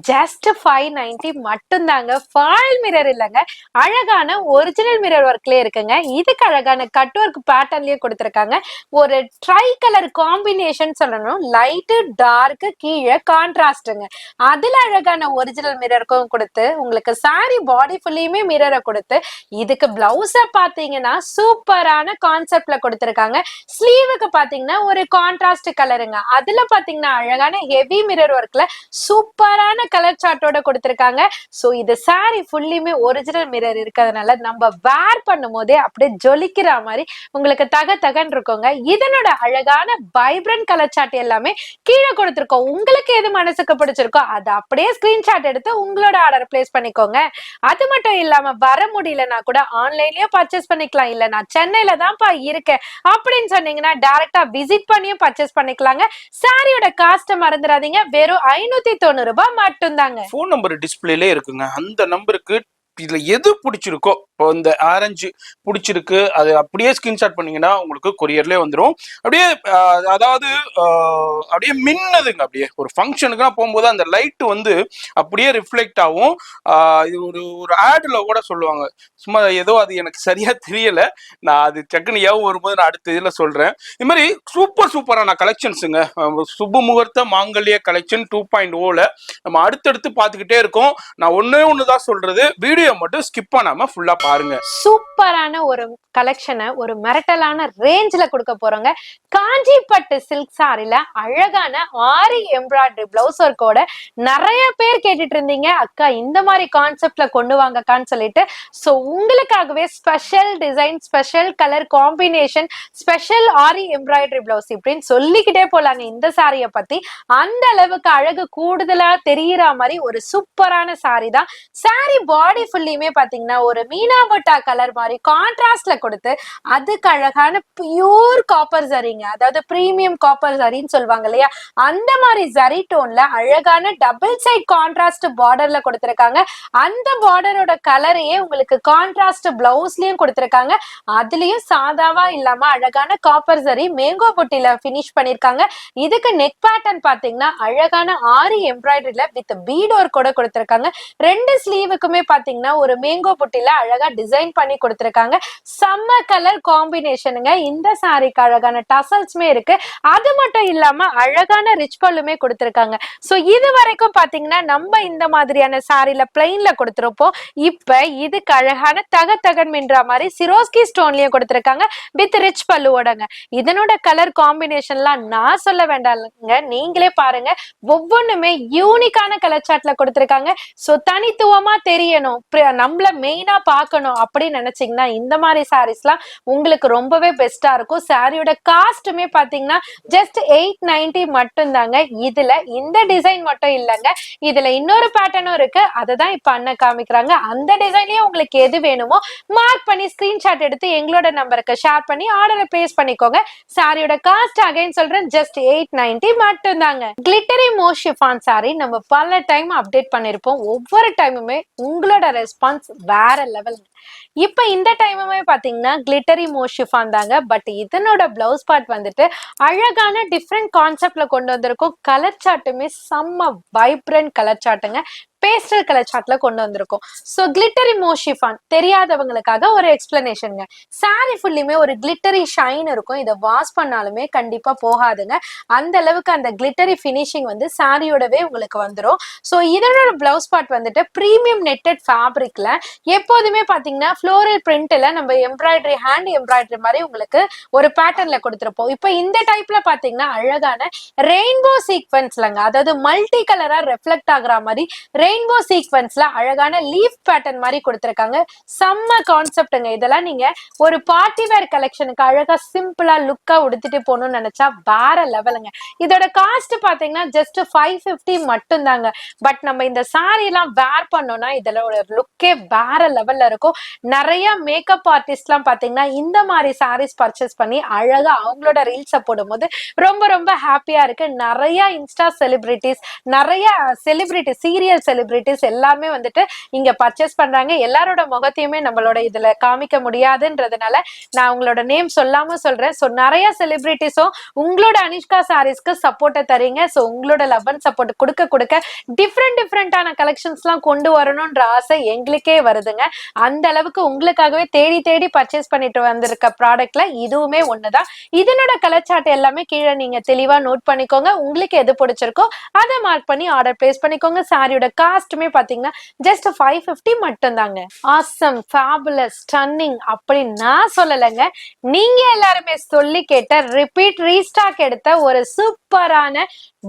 ஜஸ்ட் 590 மட்டும்தாங்க. ஃபாயில் மிரர் இல்லைங்க, அழகான ஒரிஜினல் மிரர் ஒர்க்லயே இருக்குங்க. இதுக்கு அழகான கட் ஒர்க் பேட்டர்ன்லயே கொடுத்திருக்காங்க. ஒரு ட்ரை கலர் காம்பினேஷன் சொல்லணும். லைட்டு டார்க் கீழே கான்ட்ராஸ்டுங்க. அதுல அழகான ஒரிஜினல் மிரருக்கும் கொடுத்து உங்களுக்கு சாரி பாடி ஃபுல்லியுமே மிரரை கொடுத்து இதுக்கு பிளவுஸ பாத்தீங்கன்னா சூப்பரான கான்செப்ட்ல கொடுத்திருக்காங்க. ஸ்லீவுக்கு பாத்தீங்கன்னா ஒரு கான்ட்ராஸ்ட் கலருங்க. அதுல பாத்தீங்கன்னா அழகான ஹெவி மிரர் ஒர்க்ல சூப்பரான கலர் சார்ட்டோட கொடுத்திருக்காங்க. சோ இது சாரி ஃபுல்லியுமே ஒரிஜினல் மிரர் இருக்கிறதுனால நம்ம வேர் பண்ணும் போதே அப்படியே ஜொலிக்கிற மாதிரி உங்களுக்கு தகன்னு இருக்குங்க. இதனோட அழகான வைப்ரண்ட் கலர் சார்ட் எல்லாமே கீழே கொடுத்திருக்கோம். உங்களுக்கு எது மனசுக்கு பிடிச்சிருக்கோ அதை அப்படியே ஸ்கிரீன்ஷாட் எடுத்து உங்களோட ஆர்டர் பிளேஸ் பண்ணிக்கோங்க. அது மட்டும் இல்லாம வர முடியலன்னா கூட ஆன்லைன்லயே பர்ச்சேஸ் பண்ணிக்கலாம். இல்ல நான் சென்னையில தான்ப்பா இருக்கேன் அப்படின்னு சொன்னீங்கன்னா டைரக்டா விசிட் பண்ணியும் பர்ச்சேஸ் பண்ணிக்கலாங்க. சாரியோட காஸ்ட் மறந்துடாதீங்க, வெறும் 590 ரூபாய் மட்டும்தாங்க. போன் நம்பர் டிஸ்பிளேலே இருக்குங்க. அந்த நம்பருக்கு இதுல எது பிடிச்சிருக்கோ, இப்போ இந்த ஆரஞ்சு பிடிச்சிருக்கு அது அப்படியே ஸ்கிரீன்ஷாட் பண்ணீங்கன்னா உங்களுக்கு கொரியர்லேயே வந்துடும். அப்படியே அதாவது அப்படியே மின்னதுங்க. அப்படியே ஒரு ஃபங்க்ஷனுக்குலாம் போகும்போது அந்த லைட் வந்து அப்படியே ரிஃப்ளெக்ட் ஆகும். இது ஒரு ஆட்ல கூட சொல்லுவாங்க. சும்மா ஏதோ அது எனக்கு சரியா தெரியல, நான் அது டக்குனு ஞாபகம் வரும்போது நான் அடுத்த இதில் சொல்றேன். இது மாதிரி சூப்பரான கலெக்ஷன்ஸுங்க. சுபமுகூர்த்த மாங்கல்ய கலெக்ஷன் 2.0ல நம்ம அடுத்தடுத்து பார்த்துக்கிட்டே இருக்கோம். நான் ஒன்று தான் சொல்றது, வீடியோ மட்டும் ஸ்கிப் பண்ணாம ஃபுல்லா பாருங்க. சூப்பரான ஒரு கலெக்ஷனை ஒரு மிரட்டலான ரேஞ்ச்ல கொடுக்க போறோங்க. காஞ்சிப்பட்டு சில்க் சாரில அழகான ஆரி எம்ப்ராய்டரி பிளவுஸ் ஒர்க்கோட நிறைய பேர் கேட்டுட்டு இருந்தீங்க, அக்கா இந்த மாதிரி கான்செப்ட்ல கொண்டு வாங்கக்கான்னு சொல்லிட்டு. சோ உங்களுக்காகவே special design, special colour combination, special aari embroidery blouse இப்படின்னு சொல்லிக்கிட்டே போலாங்க இந்த சாரியை பத்தி. அந்த அளவுக்கு அழகு கூடுதலா தெரியற மாதிரி ஒரு சூப்பரான சாரி தான். சாரி பாடி ஃபுல்லியுமே பாத்தீங்கன்னா ஒரு மீனா பட்டா கலர் மாதிரி கான்ட்ராஸ்ட்ல கொடுத்து அதுக்கு அழகான பியூர் காப்பர் ஜரிங்க, அதாவது பிரீமியம் காப்பர் ஜரின்னு சொல்லுவாங்க இல்லையா, அந்த மாதிரி ஜரி டோன்ல அழகான டபுள் சைட் கான்ட்ராஸ்ட் பார்டர்ல கொடுத்திருக்காங்க. அந்த பார்டரோட கலரையே உங்களுக்கு கான்ட்ராஸ்ட் பிளவுஸ்லயும் கொடுத்திருக்காங்க. அதுலயும் சாதாவா இல்லாம அழகான காப்பர் ஜரி மேங்கோ புட்டில பினிஷ் பண்ணிருக்காங்க. இதுக்கு நெக் பேட்டர்ன் பாத்தீங்கன்னா அழகான ஆரி எம்ப்ராய்டரியில வித் பீட் ஒர்க் கூட கொடுத்திருக்காங்க. ரெண்டு ஸ்லீவுக்குமே பாத்தீங்கன்னா பாத்தீங்கன்னா ஒரு மேங்கோ புட்டில அழகா டிசைன் பண்ணி கொடுத்திருக்காங்க. செம்ம கலர் காம்பினேஷனுங்க. இந்த சாரிக்கு அழகான டசல்ஸ்மே இருக்கு. அது மட்டும் இல்லாம அழகான ரிச் பல்லுமே கொடுத்திருக்காங்க. சோ இது வரைக்கும் பாத்தீங்கன்னா நம்ம இந்த மாதிரியான சாரில பிளைன்ல கொடுத்திருப்போம். இப்ப இதுக்கு அழகான தகன் மின்ற மாதிரி சிரோஸ்கி ஸ்டோன்லயும் கொடுத்திருக்காங்க வித் ரிச் பல்லுவோடங்க. இதனோட கலர் காம்பினேஷன்லாம் நான் சொல்ல வேண்டாம்ங்க, நீங்களே பாருங்க. ஒவ்வொன்றுமே யூனிக்கான கலர் சார்ட்ல கொடுத்திருக்காங்க. சோ தனித்துவமா தெரியணும், நம்மள மெயினா பார்க்கணும் அப்படின்னு நினைச்சீங்கன்னா இந்த மாதிரி சாரீஸ்லாம் உங்களுக்கு ரொம்பவே பெஸ்டா இருக்கும். சாரியோட காஸ்ட்டுமே பாத்தீங்கன்னா ஜஸ்ட் 890 மட்டும் தாங்க. இதுல இந்த டிசைன் மட்டும் இல்லைங்க, இதுல இன்னொரு பேட்டர்னும் இருக்கு. அததான் இப்ப அண்ணன் காமிக்கிறாங்க. அந்த டிசைன்லயே உங்களுக்கு எது வேணுமோ மார்க் பண்ணி ஸ்கிரீன்ஷாட் எடுத்து எங்களோட நம்பருக்கு ஷேர் பண்ணி ஆர்டரை பிளேஸ் பண்ணிக்கோங்க. சாரியோட காஸ்ட் அகைன் சொல்றேன், ஜஸ்ட் 890 மட்டும் தாங்க. கிளிட்டரி மோர் ஷிஃபான் சாரி நம்ம பல டைம் அப்டேட் பண்ணிருப்போம். ஒவ்வொரு டைமுமே உங்களோட ரெஸ்பான்ஸ் வேற லெவல். இப்ப இந்த டைமுமே பாத்தீங்கன்னா கிளிட்டரி மோர் ஷிஃபான் தாங்க. பட் இதனோட பிளவுஸ் பார்ட் வந்துட்டு அழகான டிஃப்ரெண்ட் கான்செப்ட்ல கொண்டு வந்திருக்கும். கலர் சார்ட்டுமே செம்ம வைப்ரண்ட் கலர் சார்ட்டுங்க. பேஸ்டல் கலர் சார்ட்ல கொண்டு வந்திருக்கும். சோ கிளிட்டரி மோர் ஷிஃபான் தெரியாதவங்களுக்காக ஒரு எக்ஸ்பிளனேஷன்ங்க. சாரி ஃபுல்லுமே ஒரு கிளிட்டரி ஷைன் இருக்கும். இதை வாஷ் பண்ணாலுமே கண்டிப்பா போகாதுங்க. அந்த அளவுக்கு அந்த கிளிட்டரி ஃபினிஷிங் வந்து சாரியோடவே உங்களுக்கு வந்துடும். சோ இதனோட பிளவுஸ் பார்ட் வந்துட்டு பிரீமியம் நெட்டட் ஃபேப்ரிக்ல எப்போதுமே பாத்தீங்கன்னா ஃப்ளோரல் பிரிண்ட்ல நம்ம எம்ப்ராய்டரி ஹேண்ட் எம்ப்ராய்டரி மாதிரி உங்களுக்கு ஒரு பேட்டர்ன்ல கொடுத்திருப்போம். இப்போ இந்த டைப்ல பாத்தீங்கன்னா அழகான ரெயின்போ சீக்வென்ஸ்லங்க, அதாவது மல்டி கலரா ரெஃப்ளெக்ட் ஆகுற மாதிரி ரெயின்போ சீக்வென்ஸ்ல அழகான லீஃப் பேட்டர்ன் மாதிரி கொடுத்திருக்காங்க. செம்ம கான்செப்ட்ங்க. இதெல்லாம் நீங்க ஒரு பார்ட்டி வேர் கலெக்ஷனுக்கு அழகா சிம்பிளா லுக்கா உடுத்திட்டு போகணும்னு நினைச்சா வேற லெவலுங்க. இதோட காஸ்ட் பாத்தீங்கன்னா ஜஸ்ட் 550 மட்டும் தாங்க. பட் நம்ம இந்த சாரி எல்லாம் வேர் பண்ணோம்னா இதுல ஒரு லுக்கே வேற லெவல்ல இருக்கும். நிறைய மேக்கப் ஆர்டிஸ்ட் எல்லாம் பாத்தீங்கன்னா இந்த மாதிரி சாரீஸ் பர்ச்சேஸ் பண்ணி அழகா அவங்களோட ரீல்ஸை போடும்போது ரொம்ப ரொம்ப ஹாப்பியா இருக்கு. நிறைய இன்ஸ்டா செலிபிரிட்டிஸ், நிறைய செலிபிரிட்டி சீரியல் செலிபிரிட்டிஸ் எல்லாமே வந்துட்டு இங்க பர்ச்சேஸ் பண்றாங்க. எல்லாரோட முகத்தையுமே நம்மளோட இதுல காமிக்க முடியாதுன்றதுனால நான் உங்களோட நேம் சொல்லாம சொல்றேன். சோ நிறைய செலிபிரிட்டிஸும் உங்களோட அனிஷ்கா சாரீஸ்க்கு சப்போர்ட்டை தரீங்க. சோ உங்களோட லவ் அண்ட் சப்போர்ட் கொடுக்க டிஃப்ரெண்டான கலெக்ஷன்ஸ் எல்லாம் கொண்டு வரணும்ன்ற ஆசை எங்களுக்கே வருதுங்க. அந்த அளவுக்கு உங்களுக்காகவே தேடி தேடி பர்ச்சேஸ் பண்ணிட்டு வந்திருக்க ப்ராடக்ட்ல இதுவுமே ஒண்ணுதான். இதனோட கலர் சார்ட் எல்லாமே கீழே நீங்க தெளிவா நோட் பண்ணிக்கோங்க. உங்களுக்கு எது பிடிச்சிருக்கோ அதை மார்க் பண்ணி ஆர்டர் பிளேஸ் பண்ணிக்கோங்க. சாரியோட காஸ்ட்டுமே பாத்தீங்கன்னா ஜஸ்ட் 550 மட்டும் தாங்க. ஆசம், ஃபேபுலஸ், ஸ்டன்னிங் அப்படி நான் சொல்லலைங்க, நீங்க எல்லாருமே சொல்லி கேட்ட ரிப்பீட் ரீஸ்டாக் எடுத்த ஒரு சூப்பரான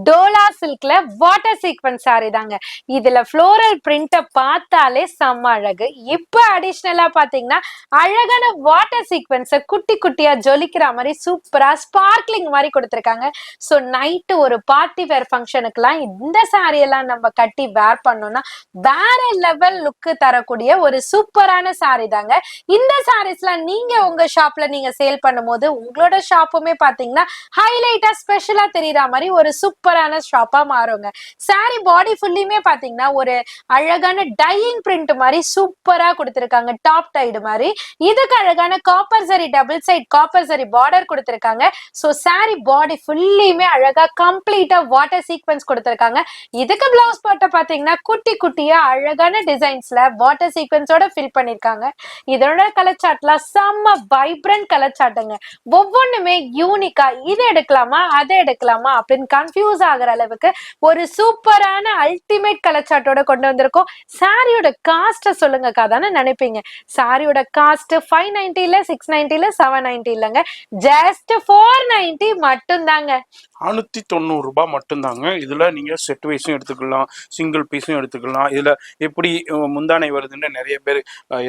டோலா சில்க்ல வாட்டர் சீக்வென்ஸ் சாரி தாங்க. இதுல ஃப்ளோரல் பிரிண்ட பார்த்தாலே செம்ம அழகு. இப்ப அடிஷனலா பாத்தீங்கன்னா அழகான வாட்டர் சீக்வென்ஸ குட்டி குட்டியா ஜொலிக்கிற மாதிரி சூப்பரா ஸ்பார்க்லிங் மாதிரி கொடுத்திருக்காங்க. சோ நைட்டு ஒரு பார்ட்டி வேர் ஃபங்க்ஷனுக்குலாம் இந்த சாரி எல்லாம் நம்ம கட்டி வேர் பண்ணோம்னா வேற லெவல் லுக்கு தரக்கூடிய ஒரு சூப்பரான சாரி தாங்க. இந்த சாரீஸ்லாம் நீங்க உங்க ஷாப்ல நீங்க சேல் பண்ணும்போது உங்களோட ஷாப்புமே பாத்தீங்கன்னா ஹைலைட்டா ஸ்பெஷலா தெரியற மாதிரி ஒரு சூப்பரான ஷாப்பா மாறுங்க. சாரி பாடி ஃபுல்லியுமே பாத்தீங்கன்னா ஒரு அழகான டையிங் பிரிண்ட் மாதிரி சூப்பரா கொடுத்திருக்காங்க. டாப் டைடு மாதிரி இதுக்கு அழகான காப்பர் சரி டபுள் சைட் காப்பர் சரி பார்டர் கொடுத்திருக்காங்க. சோ சாரி பாடி ஃபுல்லியுமே அழகா கம்ப்ளீட்டா வாட்டர் சீக்வென்ஸ் கொடுத்திருக்காங்க. இதுக்கு பிளவுஸ் பார்ட்ட பாத்தீங்கன்னா குட்டி குட்டியா அழகான டிசைன்ஸ்ல வாட்டர் சீக்வென்ஸோட ஃபில் பண்ணிருக்காங்க. இதோட கலர் சார்ட்ல செம்ம வைப்ரண்ட் கலர் சார்ட்டுங்க. ஒவ்வொன்றுமே யூனிக்கா இதை எடுக்கலாமா அதை எடுக்கலாமா அப்படின்னு கன்ஃபியூஸ் ஆகுற அளவுக்கு ஒரு சூப்பரான அல்டிமேட் கலர் சார்ட்டோட கொண்டு வந்திருக்கோம். சாரியோட காஸ்ட் சொல்லுங்கக்கா தானே நினைப்பீங்க. சாரியோட காஸ்ட் 590 690 790 இல்லைங்க, ஜஸ்ட் 490 மட்டும் தாங்க. 490 ரூபாய் மட்டும்தாங்க. இதுல நீங்க செட் வைஸும் எடுத்துக்கலாம், சிங்கிள் பீஸும் எடுத்துக்கலாம். இதுல எப்படி முந்தானை வருதுன்னு நிறைய பேர்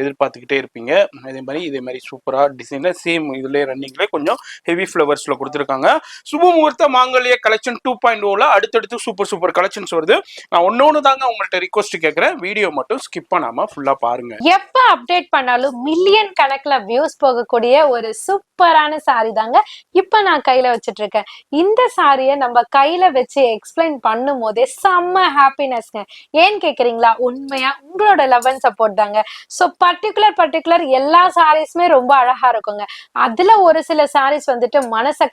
எதிர்பார்த்துக்கிட்டே இருப்பீங்க. இதே மாதிரி சூப்பரா டிசைன்ல சேம் இதுல ரன்னிங்ல கொஞ்சம் ஹெவி ஃபிளவர்ஸ்ல கொடுத்துருக்காங்க. சுபமுகூர்த்த மாங்கல்ய கலெக்ஷன் 2.0ல அடுத்தடுத்து சூப்பர் கலெக்ஷன்ஸ் வருது. நான் ஒன்னொன்னு தாங்க உங்கள்ட்ட ரிக்வெஸ்ட் கேட்கிறேன், வீடியோ மட்டும் ஸ்கிப் பண்ணாம ஃபுல்லா பாருங்க. எப்ப அப்டேட் பண்ணாலும் மில்லியன் கணக்குல வியூஸ் போகக்கூடிய ஒரு சூப்பரான சாரி தாங்க இப்ப நான் கையில வச்சிட்டு இருக்கேன். இந்த சாரியை நம்ம கையில வச்சு எக்ஸ்பிளைன் பண்ணும் போதே செம்ம ஹாப்பினஸ்ங்க. ஏன்னு கேக்குறீங்களா? உண்மையா உங்களோட லவ் அண்ட் சப்போர்ட் தாங்க. சோ பர்டிகுலர் எல்லா சாரீஸுமே ரொம்ப அழகா இருக்குங்க. அதுல ஒரு சில சாரீஸ் வந்துட்டு மனச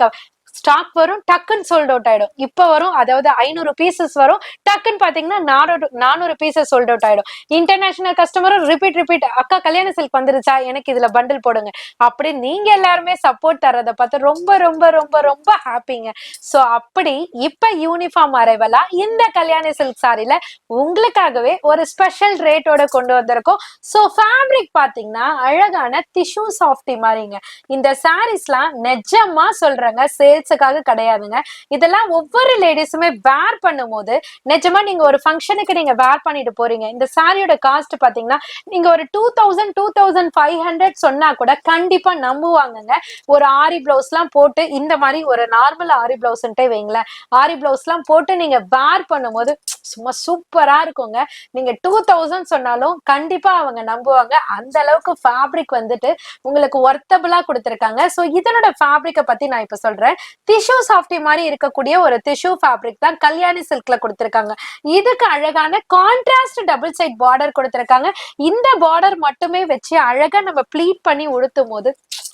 ஸ்டாக் வரும், டக்குன்னு சோல்ட் அவுட் ஆயிடும். இப்ப வரும், அதாவது 500 பீசஸ் வரும், டக்குன்னு பாத்தீங்கன்னா 400 பீசஸ் சோல்ட் அவுட் ஆயிடும். இன்டர்நேஷனல் கஸ்டமரும் ரிப்பீட் அக்கா கல்யாண சில்க் வந்துருச்சா, எனக்கு இதுல பண்டில் போடுங்க அப்படி நீங்க எல்லாருமே சப்போர்ட் தர்றத பார்த்து ரொம்ப ரொம்ப ரொம்ப ரொம்ப ஹாப்பிங்க. சோ அப்படி இப்ப யூனிஃபார்ம் அரைவலா இந்த கல்யாண சில்க் சாரில உங்களுக்காகவே ஒரு ஸ்பெஷல் ரேட்டோட கொண்டு வந்திருக்கோம். சோ ஃபேப்ரிக் பாத்தீங்கன்னா அழகான டிஷ்யூ சாஃப்டி மாதிரிங்க. இந்த சாரீஸ்லாம் நிஜமா சொல்றேங்க, சேல்ஸுக்காக கிடையாதுங்க. இதெல்லாம் ஒவ்வொரு லேடிஸுமே வேர் பண்ணும்போது நிஜமா நீங்க ஒரு ஃபங்க்ஷனுக்கு நீங்க வேர் பண்ணிட்டு போறீங்க. இந்த சாரியோட காஸ்ட் பாத்தீங்கன்னா நீங்க ஒரு 2000 2500 சொன்னா கூட கண்டிப்பா நம்புவாங்கங்க. ஒரு ஆரி பிளவுஸ் எல்லாம் போட்டு இந்த மாதிரி ஒரு நார்மல் ஆரி பிளவுஸ்ன்ட்டே வைங்களேன், ஆரி பிளவுஸ் எல்லாம் போட்டு நீங்க வேர் பண்ணும்போது சும்மா சூப்பரா இருக்குங்க. நீங்க 2000 சொன்னாலும் கண்டிப்பா அவங்க நம்புவாங்க. அந்த அளவுக்கு ஃபேப்ரிக் வந்துட்டு உங்களுக்கு ஒர்த்தபிளா கொடுத்திருக்காங்க. சோ இதனோட ஃபேப்ரிக்க பத்தி நான் இப்ப சொல்றேன். டிஷ்யூ சாஃப்டி மாதிரி இருக்கக்கூடிய ஒரு டிஷ்யூ ஃபேப்ரிக் தான் கல்யாணி சில்க்ல கொடுத்திருக்காங்க. இதுக்கு அழகான கான்ட்ராஸ்ட் டபுள் சைட் பார்டர் கொடுத்திருக்காங்க. இந்த பார்டர் மட்டுமே வச்சு அழகா நம்ம ப்ளீட் பண்ணி உடுத்தும் போது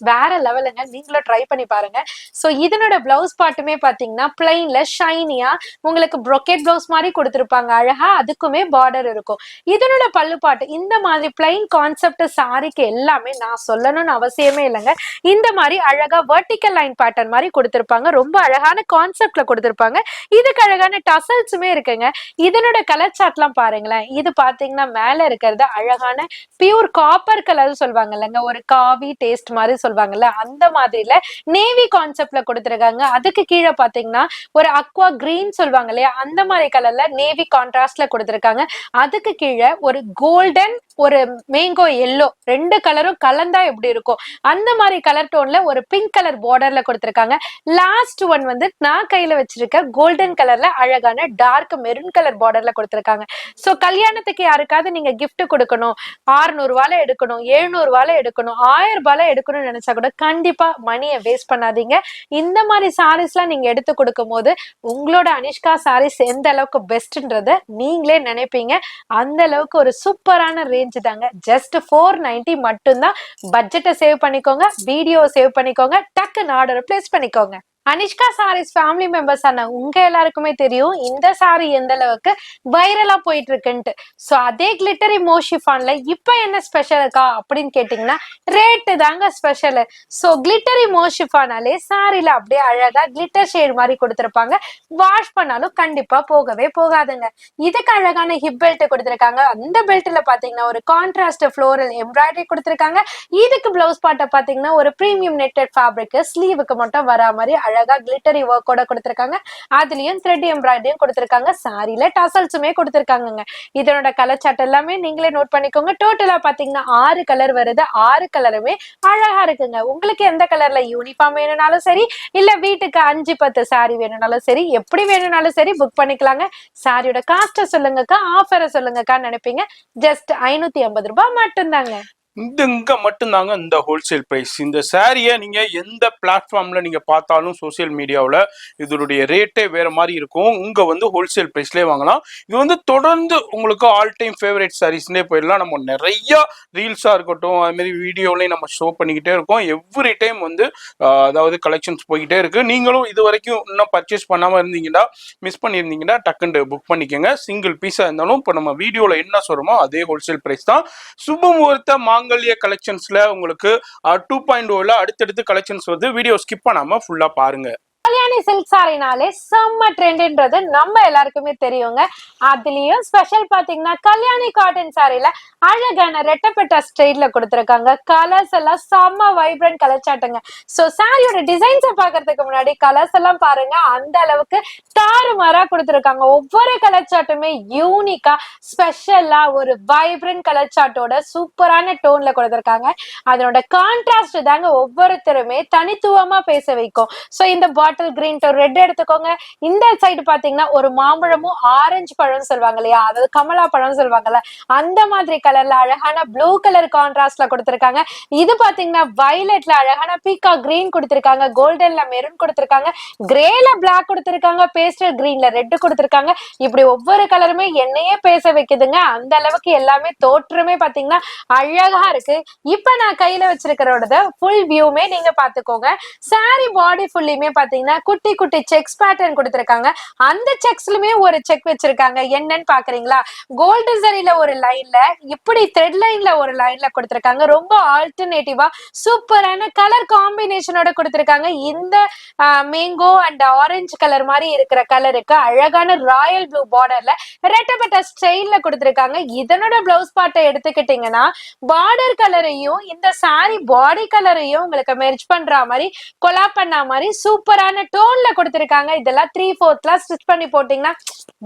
வேற லெவலுங்க. நீங்களும் ட்ரை பண்ணி பாருங்க. சோ இதனோட பிளவுஸ் பாட்டுமே பாத்தீங்கன்னா பிளைன்ல ஷைனியா உங்களுக்கு ப்ரொக்கெட் பிளவுஸ் மாதிரி கொடுத்திருப்பாங்க அழகா, அதுக்குமே பார்டர் இருக்கும். இதனோட பல்லு பாட்டு இந்த மாதிரி பிளைன் கான்செப்ட் சாரிக்கு எல்லாமே நான் சொல்லணும்னு அவசியமே இல்லைங்க. இந்த மாதிரி அழகா வெர்டிக்கல் லைன் பேட்டர்ன் மாதிரி கொடுத்திருப்பாங்க. ரொம்ப அழகான கான்செப்ட்ல கொடுத்திருப்பாங்க. இதுக்கு அழகான டசல்ஸுமே இருக்குங்க. இதனோட கலர் சார்ட் எல்லாம் பாருங்களேன். இது பாத்தீங்கன்னா மேல இருக்கிறது அழகான பியூர் காப்பர் கலர் சொல்லுவாங்க இல்லைங்க, ஒரு காவி டேஸ்ட் மாதிரி சொல்லுவாங்கல்ல, அந்த மாதிரில நேவி கான்செப்ட்ல கொடுத்திருக்காங்க. அதுக்கு கீழே பாத்தீங்கன்னா ஒரு அக்வா கிரீன் சொல்லுவாங்க இல்லையா, அந்த மாதிரி கலர்ல நேவி கான்ட்ராஸ்ட்ல கொடுத்திருக்காங்க. அதுக்கு கீழே ஒரு கோல்டன் ஒரு மேங்கோ எல்லோ ரெண்டு கலரும் கலந்தா எப்படி இருக்கும் அந்த மாதிரி கலர் டோன்ல ஒரு பிங்க் கலர் பார்டர்ல கொடுத்திருக்காங்க. லாஸ்ட் ஒன் வந்து நான் கையில வச்சிருக்க கோல்டன் கலர்ல அழகான டார்க் மெரூன் கலர் பார்டர்ல கொடுத்திருக்காங்க. சோ கல்யாணத்துக்கு யாருக்காவது நீங்க கிஃப்ட் கொடுக்கணும், 600 ரூபாயில எடுக்கணும், 700 ரூபாயில எடுக்கணும், 1000 ரூபாயில எடுக்கணும்னு நினைச்சா கூட கண்டிப்பா மணியை வேஸ்ட் பண்ணாதீங்க. இந்த மாதிரி சாரீஸ் எல்லாம் நீங்க எடுத்து கொடுக்கும் போது உங்களோட அனிஷ்கா சாரீஸ் எந்த அளவுக்கு பெஸ்ட்ன்றத நீங்களே நினைப்பீங்க. அந்த அளவுக்கு ஒரு சூப்பரான ரேஞ்ச் தாங்க. ஜஸ்ட் 490 மட்டும்தான். பட்ஜெட்டை சேவ் பண்ணிக்கோங்க, வீடியோ சேவ் பண்ணிக்கோங்க, டக்குன்னு ஆர்டர் பிளேஸ் பண்ணிக்கோங்க. அனிஷ்கா சாரீஸ் ஃபேமிலி மெம்பர்ஸ் ஆன உங்க எல்லாருக்குமே தெரியும் இந்த சாரி எந்த அளவுக்கு வைரலா போயிட்டு இருக்குன்ட்டு. சோ அதே கிளிட்டரி மோஷிஃபான்ல இப்ப என்ன ஸ்பெஷல் இருக்கா அப்படின்னு கேட்டீங்கன்னா ரேட்டு தாங்க ஸ்பெஷல். சோ கிளிட்டரி மோஷிஃபானாலே சாரில அப்படியே அழகா கிளிட்டர் ஷேட் மாதிரி கொடுத்திருப்பாங்க. வாஷ் பண்ணாலும் கண்டிப்பா போகவே போகாதுங்க. இதுக்கு அழகான ஹிப் பெல்ட் கொடுத்திருக்காங்க. அந்த பெல்ட்ல பாத்தீங்கன்னா ஒரு கான்ட்ராஸ்ட் ஃப்ளோரல் எம்ப்ராய்டரி கொடுத்திருக்காங்க. இதுக்கு பிளவுஸ் பாட்டை பாத்தீங்கன்னா ஒரு பிரீமியம் நெட்டட் ஃபேப்ரிக் ஸ்லீவுக்கு மட்டும் வரா மாதிரி அழகா கிளிட்டரி ஒர்க்கோட கொடுத்திருக்காங்க. அதுலயும் த்ரெட் எம்ப்ராய்டரியும் கொடுத்திருக்காங்க. சாரில டசல்ஸுமே கொடுத்திருக்காங்க. இதனோட கலர் சார்ட் எல்லாமே நீங்களே நோட் பண்ணிக்கோங்க. டோட்டலா பாத்தீங்கன்னா 6 கலர் வருது. 6 கலருமே அழகா இருக்குங்க. உங்களுக்கு எந்த கலர்ல யூனிஃபார்ம் வேணும்னாலும் சரி, இல்ல வீட்டுக்கு 5-10 சாரி வேணும்னாலும் சரி, எப்படி வேணும்னாலும் சரி புக் பண்ணிக்கலாங்க. சாரியோட காஸ்ட சொல்லுங்கக்கா, ஆஃபரை சொல்லுங்கக்கா நினைப்பீங்க. ஜஸ்ட் 550 ரூபாய் மட்டும்தாங்க. இங்க மட்டும்தாங்க இந்த ஹோல்சேல் பிரைஸ். இந்த சாரியை நீங்க எந்த பிளாட்ஃபார்ம்ல நீங்க பார்த்தாலும் சோசியல் மீடியாவில் இதனுடைய ரேட்டே வேற மாதிரி இருக்கும். இங்க வந்து ஹோல்சேல் பிரைஸ்லேயே வாங்கலாம். இது வந்து தொடர்ந்து உங்களுக்கு ஆல் டைம் ஃபேவரட் சாரீஸ்னே போயிடலாம். நம்ம நிறைய ரீல்ஸா இருக்கட்டும், அது மாதிரி வீடியோலையும் நம்ம ஷோ பண்ணிக்கிட்டே இருக்கோம். எவ்ரி டைம் வந்து அதாவது கலெக்ஷன்ஸ் போய்கிட்டே இருக்கு. நீங்களும் இது வரைக்கும் இன்னும் பர்ச்சேஸ் பண்ணாம இருந்தீங்கன்னா, மிஸ் பண்ணியிருந்தீங்கன்னா டக்குன்னு புக் பண்ணிக்கோங்க. சிங்கிள் பீஸா இருந்தாலும் இப்போ நம்ம வீடியோல என்ன சொல்றோமோ அதே ஹோல்சேல் பிரைஸ் தான். சுபமுகூர்த்த மாங்கல்ய கலெக்ஷன்ஸ்ல உங்களுக்கு 2.0ல அடுத்தடுத்து கலெக்ஷன்ஸ் வந்து வீடியோ ஸ்கிப் பண்ணாம ஃபுல்லா பாருங்க. கல்யாணி சில்க் சாரினாலே செம்ம ட்ரெண்ட்ன்றது நம்ம எல்லாருக்குமே தெரியுங்க. அதுலயும் ஸ்பெஷல் பாத்தீங்கன்னா கல்யாணி காட்டன் சாரில அழகான ரெட்டப்பட்ட ஸ்டைல்ல கொடுத்திருக்காங்க. கலர்ஸ் எல்லாம் செம்ம வைப்ரண்ட் கலர் சாட்டுங்க. சோ சாரியோட டிசைன்ஸை பாக்குறதுக்கு முன்னாடி கலர்ஸ் எல்லாம் பாருங்க, அந்த அளவுக்கு தாறுமாறா கொடுத்திருக்காங்க. ஒவ்வொரு கலர் சாட்டுமே யூனிக்கா ஸ்பெஷலா ஒரு வைப்ரண்ட் கலர் சாட்டோட சூப்பரான டோன்ல கொடுத்திருக்காங்க. அதனோட கான்ட்ராஸ்ட் தாங்க ஒவ்வொருத்தருமே தனித்துவமா பேச வைக்கும். சோ இந்த பாட்டில் கிரீன் டு ரெட் எடுத்துக்கோங்க. இந்த சைடு பாத்தீங்கன்னா ஒரு மாம்பழமும் ஆரஞ்சு பழம் சொல்லுவாங்க இல்லையா, அதாவது கமலா பழம் சொல்லுவாங்கல்ல, அந்த மாதிரி கலர்ல அழகான ப்ளூ கலர் கான்ட்ராஸ்ட்ல கொடுத்திருக்காங்க. இது பாத்தீங்கன்னா வயலட்ல அழகான பீகா கிரீன் கொடுத்திருக்காங்க. கோல்டன்ல மெரூன் கொடுத்திருக்காங்க. கிரேல பிளாக் கொடுத்திருக்காங்க. பேஸ்டல் கிரீன்ல ரெட் கொடுத்திருக்காங்க. இப்படி ஒவ்வொரு கலருமே என்னையே பேச வைக்குதுங்க. அந்த அளவுக்கு எல்லாமே தோற்றமே பாத்தீங்கன்னா அழகா இருக்கு. இப்ப நான் கையில வச்சிருக்கிறோட ஃபுல் வியூமே நீங்க பாத்துக்கோங்க. சாரி பாடி ஃபுல்லுமே பாத்தீங்கன்னா பாத்தீங்கன்னா குட்டி குட்டி செக்ஸ் பேட்டர்ன் கொடுத்திருக்காங்க. அந்த செக்ஸ்லயுமே ஒரு செக் வச்சிருக்காங்க. என்னன்னு பாக்குறீங்களா? கோல்டு சரியில ஒரு லைன்ல, இப்படி த்ரெட் லைன்ல ஒரு லைன்ல கொடுத்திருக்காங்க. ரொம்ப ஆல்டர்னேட்டிவா சூப்பரான கலர் காம்பினேஷனோட கொடுத்திருக்காங்க. இந்த மேங்கோ அண்ட் ஆரஞ்சு கலர் மாதிரி இருக்கிற கலருக்கு அழகான ராயல் ப்ளூ பார்டர்ல ரெட்டப்பட்ட ஸ்டைல்ல கொடுத்திருக்காங்க. இதனோட பிளவுஸ் பார்ட்டை எடுத்துக்கிட்டீங்கன்னா பார்டர் கலரையும் இந்த சாரி பாடி கலரையும் உங்களுக்கு மெர்ஜ் பண்ற மாதிரி கொலாப் பண்ண மாதிரி சூப்பரான டோன்ல கொடுத்திருக்காங்க. இதெல்லாம் 3/4 ஸ்டிச் பண்ணி போட்டீங்கன்னா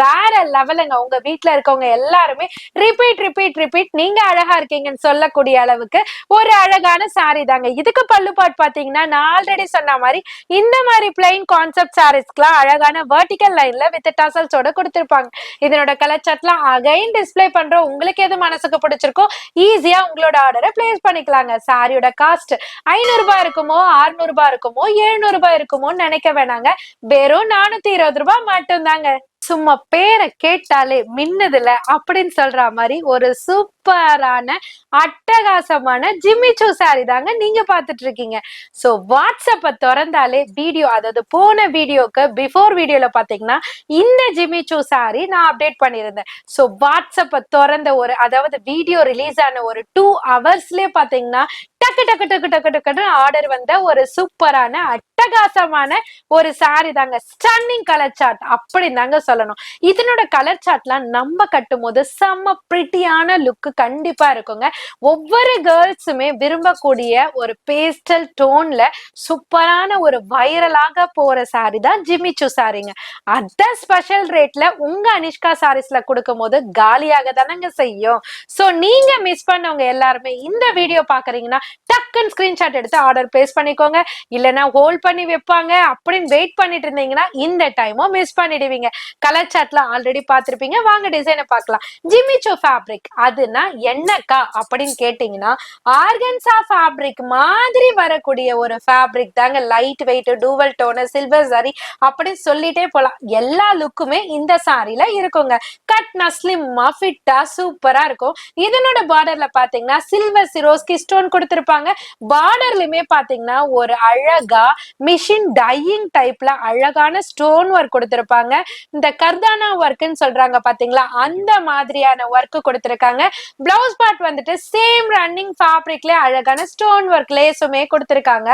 வேற லெவலுங்க. உங்க வீட்டுல இருக்கவங்க எல்லாருமே ரிப்பீட் ரிப்பீட் ரிப்பீட் நீங்க அழகா இருக்கீங்கன்னு சொல்லக்கூடிய அளவுக்கு ஒரு அழகான சாரி தாங்க. இதுக்கு பல்லு பாட் பாத்தீங்கன்னா நான் ஆல்ரெடி சொன்ன மாதிரி இந்த மாதிரி பிளைன் கான்செப்ட் சாரீஸ்க்குலாம் அழகான வெர்டிகல் லைன்ல வித் டசல்ஸோட கொடுத்திருப்பாங்க. இதனோட கலர் சார்ட்லாம் அகைன் டிஸ்பிளே பண்றோம். உங்களுக்கு எது மனசுக்கு பிடிச்சிருக்கோ ஈஸியா உங்களோட ஆர்டரை பிளேஸ் பண்ணிக்கலாங்க. சாரியோட காஸ்ட் 500 ரூபாய் இருக்குமோ, 600 ரூபாய் இருக்குமோ, 700 ரூபாய் இருக்குமோன்னு நினைக்க வேணாங்க. வெறும் 420 ரூபாய் மட்டும்தாங்க. சும்மா பேரை கேட்டாலே மின்னுதுல அப்படின்னு சொல்ற மாதிரி ஒரு சூப்பரான அட்டகாசமான ஜிம்மிச்சூ சாரி தாங்க நீங்க பாத்துட்டு இருக்கீங்க. சோ வாட்ஸ்அப்ப திறந்தாலே வீடியோ, அதாவது போன வீடியோக்கு பிஃபோர் வீடியோல பாத்தீங்கன்னா இந்த ஜிம்மிச்சூ சாரி நான் அப்டேட் பண்ணியிருந்தேன். சோ வாட்ஸ்அப்ப திறந்த அதாவது வீடியோ ரிலீஸ் ஆன ஒரு 2 ஹவர்ஸ்லயே பாத்தீங்கன்னா டக்கு டக்கு டக்கு டக்கு டக்குன்னு ஆர்டர் வந்த ஒரு சூப்பரான அட்டகாசமான ஒரு சாரி தாங்க. ஸ்டன்னிங் கலர் சார்ட் அப்படின்னு தாங்க சொல்லணும். இதனோட கலர் சார்ட்லாம் நம்ம கட்டும் போது செம்ம பிரிட்டியான லுக் கண்டிப்பா இருக்குங்க. ஒவ்வொரு கேர்ள்ஸுமே விரும்பக்கூடிய ஒரு பேஸ்டல் டோன்ல சூப்பரான ஒரு வைரலாக போற சாரி தான் ஜிம்மிச்சூ சாரிங்க. அத ஸ்பெஷல் ரேட்ல உங்க அனிஷ்கா சாரீஸ்ல கொடுக்கும் போது காலியாக தானங்க செய்யும். சோ நீங்க மிஸ் பண்ணவங்க எல்லாருமே இந்த வீடியோ பாக்குறீங்கன்னா டக்குன்னு ஸ்கிரீன்ஷாட் எடுத்து ஆர்டர் பிளேஸ் பண்ணிக்கோங்க. இல்லைன்னா ஹோல்ட் பண்ணி வைப்பாங்க அப்படின்னு வெயிட் பண்ணிட்டு இருந்தீங்கன்னா இந்த டைமும் மிஸ் பண்ணிடுவீங்க. கலர் சார்ட்ல ஆல்ரெடி பார்த்திருப்பீங்க. வாங்க டிசைனை பார்க்கலாம். ஜிம்மிச்சூ ஃபேப்ரிக் அதுனா என்னக்கா அப்படின்னு கேட்டீங்கன்னா ஆர்கன்சா ஃபேப்ரிக் மாதிரி வரக்கூடிய ஒரு ஃபேப்ரிக் தாங்க. Light weight, dual tone, silver sari அப்படின்னு சொல்லிட்டே போலாம். எல்லா லுக்குமே இந்த சாரில இருக்குங்க. கட்னா ஸ்லிம்மா ஃபிட்டா சூப்பரா இருக்கும். இதனோட பார்டர்ல பாத்தீங்கன்னா சில்வர் சிரோஸ்கி ஸ்டோன் கொடுத்திருப்பாங்க. பார்டர்லயுமே பாத்தீங்கன்னா ஒரு அழகா மிஷின் டையிங் டைப்ல அழகான ஸ்டோன் ஒர்க் கொடுத்திருப்பாங்க. இந்த கர்தானா ஒர்க்னு சொல்றாங்க பாத்தீங்களா, அந்த மாதிரியான ஒர்க் கொடுத்திருக்காங்க. பிளவுஸ் பார்ட் வந்துட்டு சேம் ரன்னிங் ஃபேப்ரிக்ல அழகான ஸ்டோன் ஒர்க் லேஸுமே கொடுத்திருக்காங்க.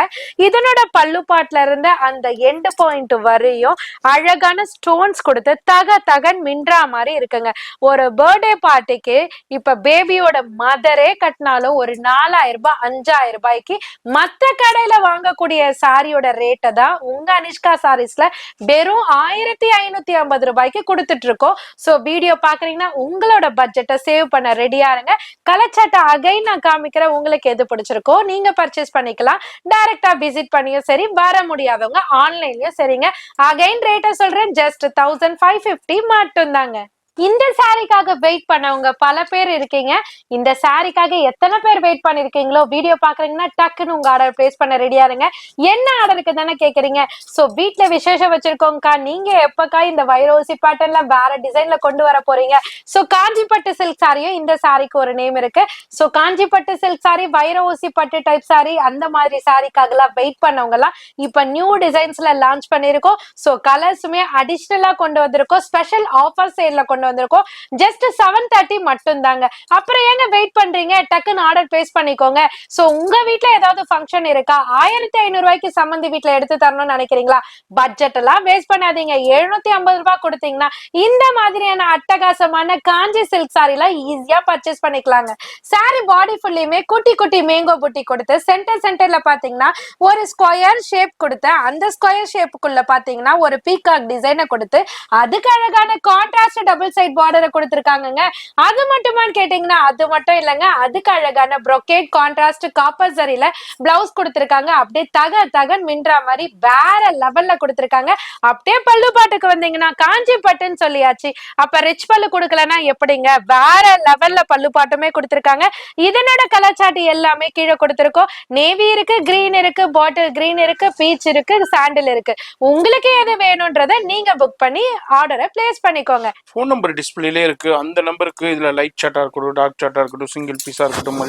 இதனோட பல்லு பார்ட்ல இருந்து அந்த எண்ட் பாயிண்ட் வரையும் அழகான ஸ்டோன்ஸ் கொடுத்து தக தகன் மின்றா மாதிரி இருக்குங்க. ஒரு பர்த்டே பார்ட்டிக்கு இப்ப பேபியோட மதரே கட்டினாலும் ஒரு 4000 ரூபாய் 5000 ரூபாய்க்கு மத்த கடையில வாங்கக்கூடிய சாரியோட ரேட்டை தான் உங்க அனிஷ்கா சாரீஸ்ல வெறும் 1550 ரூபாய்க்கு கொடுத்துட்டு இருக்கோம். சோ வீடியோ பாக்குறீங்கன்னா உங்களோட பட்ஜெட்டை சேவ் பண்ண ரெடியா இருங்க. கலர்சாட்டை அகைன் நான் காமிக்கிறேன். உங்களுக்கு எது பிடிச்சிருக்கோ நீங்க பர்ச்சேஸ் பண்ணிக்கலாம். டைரக்டா விசிட் பண்ணியும் சரி, வர முடியாதவங்க ஆன்லைன்லயும் சரிங்க. அகைன் ரேட்டை சொல்றேன், ஜஸ்ட் 1550 மட்டும் தாங்க. இந்த சாரிக்காக வெயிட் பண்ணவங்க பல பேர் இருக்கீங்க. இந்த சாரிக்காக எத்தனை பேர் வெயிட் பண்ணிருக்கீங்களோ வீடியோ பாக்குறீங்கன்னா டக்குன்னு உங்க ஆர்டர் பிளேஸ் பண்ண ரெடியா இருங்க. என்ன ஆர்டருக்கு தானே கேக்குறீங்க? சோ வீட்டுல விசேஷம் வச்சிருக்கோங்கக்கா, நீங்க எப்பக்கா இந்த வைரோசி பேட்டர்ன்ல வேற டிசைன்ல கொண்டு வர போறீங்க? சோ காஞ்சிப்பட்டு சில்க் சாரியும் இந்த சாரிக்கு ஒரு நேம் இருக்கு. சோ காஞ்சிப்பட்டு சில்க் சாரி, வைரோசி பட்டு டைப் சாரி, அந்த மாதிரி சாரிக்காக எல்லாம் வெயிட் பண்ணவங்க எல்லாம் இப்ப நியூ டிசைன்ஸ்ல லான்ச் பண்ணிருக்கோம். சோ கலர்ஸுமே அடிஷனலா கொண்டு வந்திருக்கோம். ஸ்பெஷல் ஆஃபர் சேல்ல கொண்டு வந்திருக்கோம். ஜஸ்ட் 730 மட்டும் தாங்க. அப்புறம் ஏங்க வெயிட் பண்றீங்க? டக்குன்னு ஆர்டர் பிளேஸ் பண்ணிக்கோங்க. சோ உங்க வீட்ல ஏதாவது ஃபங்க்ஷன் இருக்கா? 1500 ரூபாய்க்கு சம்மந்தி வீட்ல எடுத்து தரணும்னு நினைக்கிறீங்களா? பட்ஜெட் எல்லாம் வேஸ்ட் பண்ணாதீங்க. 750 ரூபாய் கொடுத்தீங்கன்னா இந்த மாதிரியான அட்டகாசமான காஞ்சி சில்க் சாரில ஈஸியா பர்ச்சேஸ் பண்ணிக்கலாங்க. சாரி பாடி ஃபுல்லுமே குட்டி குட்டி மேங்கோ புட்டி கொடுத்து சென்டர்ல பாத்தீங்கன்னா ஒரு ஸ்கொயர் ஷேப் கொடுத்து அந்த ஸ்கொயர் ஷேப்புக்குள்ள பாத்தீங்கன்னா ஒரு பீகாக் டிசைனை கொடுத்து அதுக்கு அழகான கான்ட்ராஸ்ட் டபுள் சைட் பார்டரை கொடுத்திருக்காங்க. அது மட்டுமான்னு கேட்டீங்கன்னா அது மட்டும் இல்லைங்க. அதுக்கு அழகான brocade கான்ட்ராஸ்ட் காப்பர் சரியில பிளவுஸ் கொடுத்திருக்காங்க. அப்படியே தக தகன் மின்றா மாதிரி வேற லெவல்ல கொடுத்திருக்காங்க. அப்படியே பல்லு பாட்டுக்கு வந்தீங்கன்னா காஞ்சி பட்டுன்னு சொல்லியாச்சு. அப்ப ரிச் பல்லு கொடுக்கலன்னா எப்படிங்க? வேற லெவல்ல பல்லு பாட்டுமே கொடுத்திருக்காங்க. இதனோட கலர் சார்ட் எல்லாமே கீழே கொடுத்திருக்கோம். நேவி இருக்கு, கிரீன் இருக்கு, பாட்டில் கிரீன் இருக்கு, பீச் இருக்கு, சாண்டில் இருக்கு. உங்களுக்கு எது வேணும்ன்றத நீங்க புக் பண்ணி ஆர்டரை பிளேஸ் பண்ணிக்கோங்க. போன் நம்பர் டிஸ்பிளேலே இருக்கு. அந்த நம்பருக்கு இதுல லைட் சார்ட்டா இருக்கட்டும், டார்க் சார்ட்டா இருக்கட்டும், சிங்கிள் பீஸா இருக்கட்டும்,